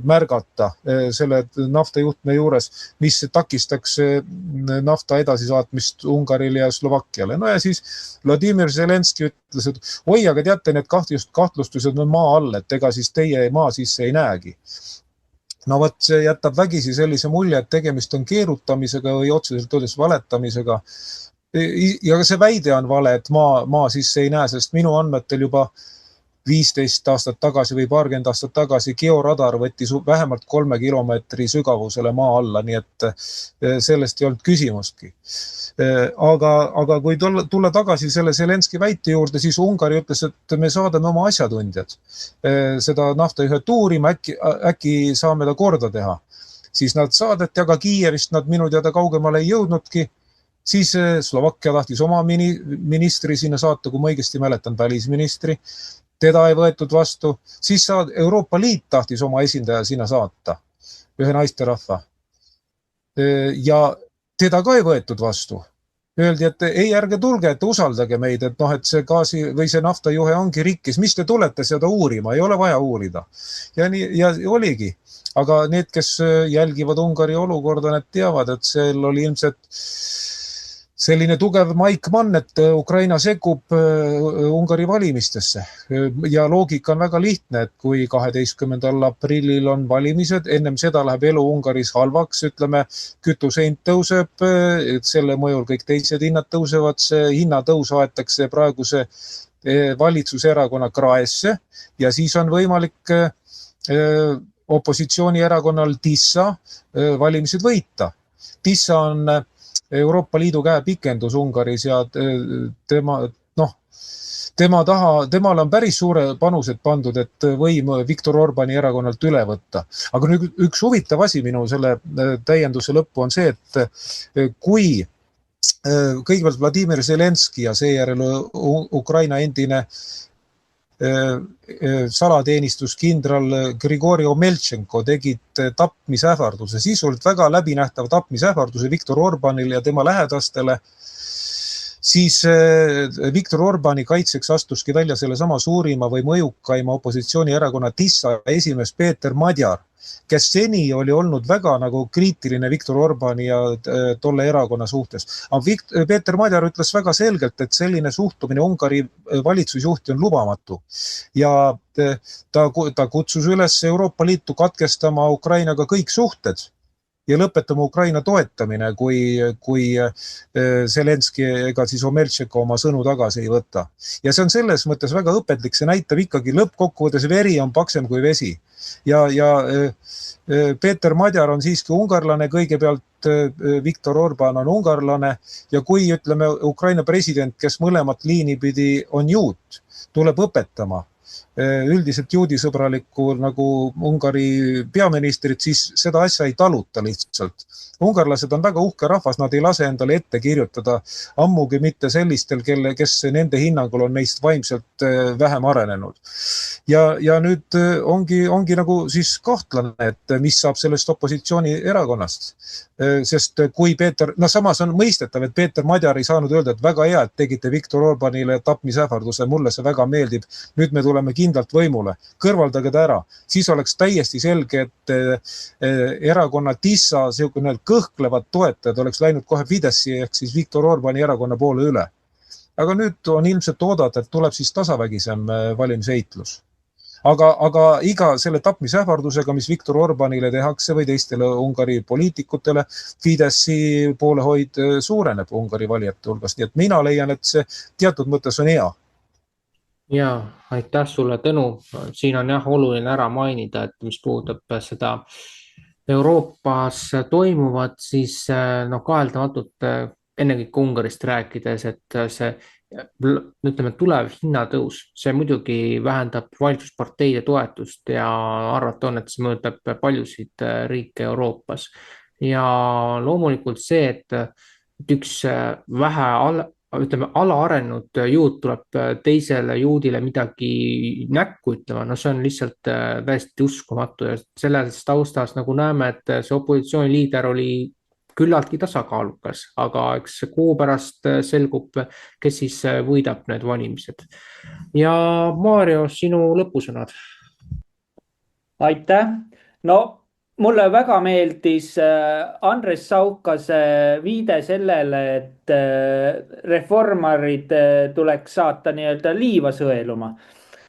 märgata selle naftajuhtme juures, mis takistaks nafta edasisaatmist Ungarile ja Slovakkiale. No ja siis Vladimir Zelenski ütles, et oi, aga teate, need kahtlustused on maa all, et ega siis teie maa sisse ei näegi. No võt, see jätab vägisi sellise mulje, et tegemist on keerutamisega või otseselt öeldes valetamisega. Ja see väide on vale, et maa sisse ei näe, sest minu andmetel juba 15 aastat tagasi või paarkümmend aastat tagasi georadar võttis vähemalt 3 kilomeetri sügavusele maa alla, nii et sellest ei olnud küsimustki. Aga kui tulla tagasi selle Zelenski väite juurde, siis Ungari ütles, et me saadame oma asjatundjad seda naftajuhet uurima, äkki saame ta korda teha. Siis nad saadeti, aga Kiievist nad minu teada kaugemale ei jõudnudki. Siis Slovakkia tahtis oma ministri sinna saata, kui ma õigesti mäletan, välisministri. Teda ei võetud vastu, siis Euroopa Liit tahtis oma esindaja sinna saata, ühe naisterahva. Ja teda ka ei võetud vastu. Öeldi, et ei, ärge tulge, et usaldage meid, et see gaasi või see naftajuhe ongi rikkis, mis te tulete seda uurima, ei ole vaja uurida. Ja oligi. Aga need, kes jälgivad Ungari olukorda, need teavad, et seal oli ilmselt selline tugev Mike Mann, et Ukraina sekkub Ungari valimistesse. Ja loogika on väga lihtne, et kui 12. aprillil on valimised, ennem seda läheb elu Ungaris halvaks, ütleme, kütusehind tõuseb, selle mõjul kõik teised hinnad tõusevad, see hinnatõus aetakse praeguse valitsuserakonna kraesse ja siis on võimalik opositsioonierakonnal Tissa valimised võita. Tissa on Euroopa Liidu käepikendus Ungaris ja temal on päris suure panused pandud, et võim Viktor Orbani erakonnalt üle võtta. Aga nüüd üks huvitav asi minu selle täienduse lõppu on see, et kui kõigepealt Vladimir Zelenski ja seejärel Ukraina endine salateenistuskindral Grigori Omeltšenko tegid tapmisähvarduse, sisult väga läbinähtav tapmisähvarduse Viktor Orbanile ja tema lähedastele, siis Viktor Orbani kaitseks astuski välja selle sama suurima või mõjukaima opositsioonierakonna Tissa esimees Peeter Madjar, kes seni oli olnud väga nagu kriitiline Viktor Orbani ja tolle erakonna suhtes. Peeter Madjar ütles väga selgelt, et selline suhtumine Ungari valitsusjuhti on lubamatu ja ta kutsus üles Euroopa Liitu katkestama Ukrainaga kõik suhted ja lõpetama Ukraina toetamine, kui Zelenski ega siis Omeltšenko oma sõnu tagasi ei võta. Ja see on selles mõttes väga õpetlik, see näitab ikkagi lõppkokkuvõttes veri on paksem kui vesi. Ja Peeter Madjar on siiski ungarlane, kõigepealt Viktor Orban on ungarlane ja kui ütleme Ukraina president, kes mõlemat liini pidi on juut, tuleb õpetama üldiselt juudisõbralikku nagu Ungari peaministrit, siis seda asja ei taluta lihtsalt. Ungarlased on väga uhke rahvas, nad ei lase endale ette kirjutada, ammugi mitte sellistel, kes nende hinnangul on neist vaimselt vähem arenenud. Ja nüüd ongi nagu siis kahtlane, et mis saab sellest opositsioonierakonnast. Sest kui samas on mõistetav, et Peeter Madjar ei saanud öelda, et väga hea, et tegite Viktor Orbanile tapmisähvarduse, mulle see väga meeldib, nüüd me tuleme kindlalt võimule, kõrvaldage ta ära. Siis oleks täiesti selge, et erakonna Tissa kõhklevad toetajad oleks läinud kohe Fideszi ehk siis Viktor Orbani erakonna poole üle. Aga nüüd on ilmselt oodata, et tuleb siis tasavägisem valimiseitlus. Aga iga selle tapmisähvardusega, mis Viktor Orbanile tehakse või teistele Ungari poliitikutele, Fideszi poolehoid suureneb Ungari valijate hulgas. Nii et mina leian, et see teatud mõttes on hea. Ja, aitäh sulle, Tõnu. Siin on oluline ära mainida, et mis puudutab seda Euroopas toimuvat, siis kaheldamatult ennekõike Ungarist rääkides, et see tulev hinnatõus, see muidugi vähendab valitsusparteide toetust ja arvata on, et see mõjutab paljusid riike Euroopas. Ja loomulikult see, et üks alaarenud juut tuleb teisele juudile midagi näkku ütlema, see on lihtsalt täiesti uskumatu ja selles taustas nagu näeme, et see opositsiooniliider oli küllaltki tasakaalukas, aga eks kuu pärast selgub, kes siis võidab need valimised. Ja Mario, sinu lõpusõnad. Aitäh. Mulle väga meeldis Andres Saukase viide sellele, et reformarid tuleks saata nii-öelda liiva sõeluma.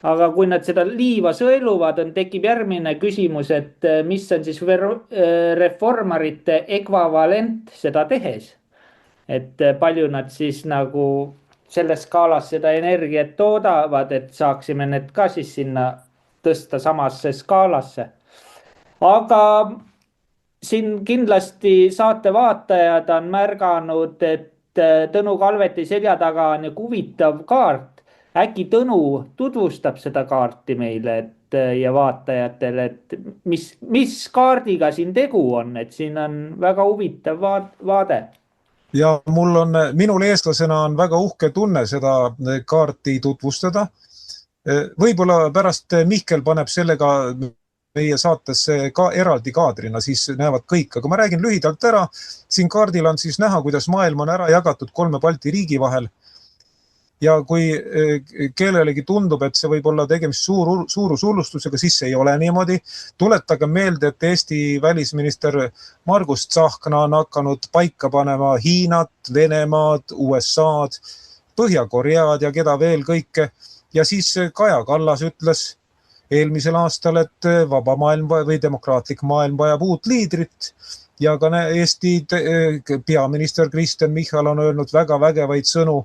Aga kui nad seda liiva sõeluvad, tekib järgmine küsimus, et mis on siis reformarite ekvivalent seda tehes. Et palju nad siis nagu selles skaalas seda energiat toodavad, et saaksime need ka siis sinna tõsta samasse skaalasse. Aga siin kindlasti saate vaatajad on märganud, et Tõnu Kalveti selja taga on huvitav kaart. Äkki Tõnu tutvustab seda kaarti meile ja vaatajatele, et mis kaardiga siin tegu on, et siin on väga huvitav vaade. Ja minul eestlasena on väga uhke tunne seda kaarti tutvustada. Võib-olla pärast Mihkel paneb sellega meie saatesse ka eraldi kaadrina, siis näevad kõik, aga ma räägin lühidalt ära. Siin kaardil on siis näha, kuidas maailm on ära jagatud 3 Balti riigi vahel. Ja kui kellelegi tundub, et see võib olla tegemist suurusullustusega, siis see ei ole niimoodi. Tuletage meelde, et Eesti välisminister Margus Tsahkna on hakanud paika panema Hiinat, Venemaad, USA'd, Põhja-Koread ja keda veel kõike. Ja siis Kaja Kallas ütles eelmisel aastal, et vaba maailm või demokraatlik maailm vajab uut liidrit. Ja ka Eesti peaminister Kristen Michal on öelnud väga vägevaid sõnu,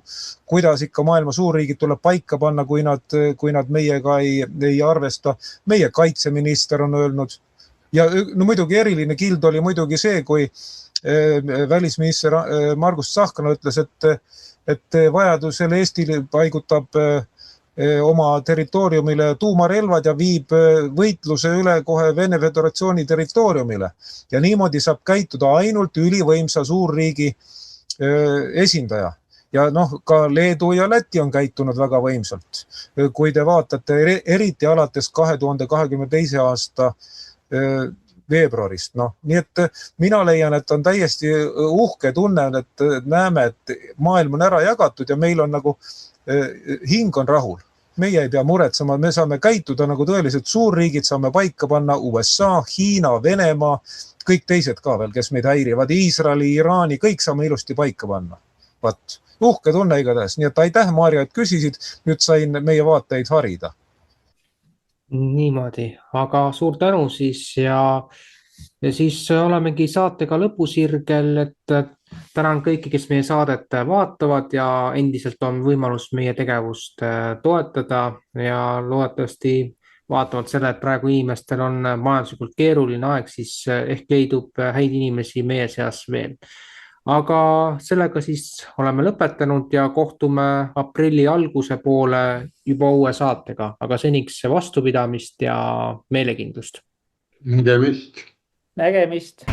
kuidas ikka maailma suurriigid tuleb paika panna, kui nad meiega ei arvesta. Meie kaitseminister on öelnud. Ja muidugi eriline kild oli muidugi see, kui välisminister Margus Tsahkna ütles, et vajadusel Eesti paigutab oma territooriumile tuumarelvad ja viib võitluse üle kohe Vene Föderatsiooni territooriumile. Ja niimoodi saab käituda ainult ülivõimsa suurriigi esindaja. ja noh, ka Leedu ja Läti on käitunud väga võimsalt. Kui te vaatate eriti alates 2022. aasta veebruarist, noh, nii et mina leian, et on täiesti uhke tunne, et näeme, et maailm on ära jagatud ja meil on nagu hing on rahul. Meie ei pea muretsema, me saame käituda nagu tõeliselt suurriigid, saame paika panna USA, Hiina, Venemaa, kõik teised ka veel, kes meid häirivad, Iisraeli, Iraani, kõik saame ilusti paika panna. Vaat, uhke tunne igatahes, nii et aitäh, Maarja, et küsisid, nüüd sain meie vaateid harida. Niimoodi, aga suur tänu siis ja siis olemegi saatega lõpusirgel, et tänan kõiki, kes meie saadet vaatavad ja endiselt on võimalus meie tegevust toetada ja loodetavasti vaatavalt selle, et praegu inimestel on majanduslikult keeruline aeg, siis ehk leidub häid inimesi meie seas veel. Aga sellega siis oleme lõpetanud ja kohtume aprilli alguse poole juba uue saatega, aga seniks vastupidamist ja meelekindlust. Nägemist. Nägemist.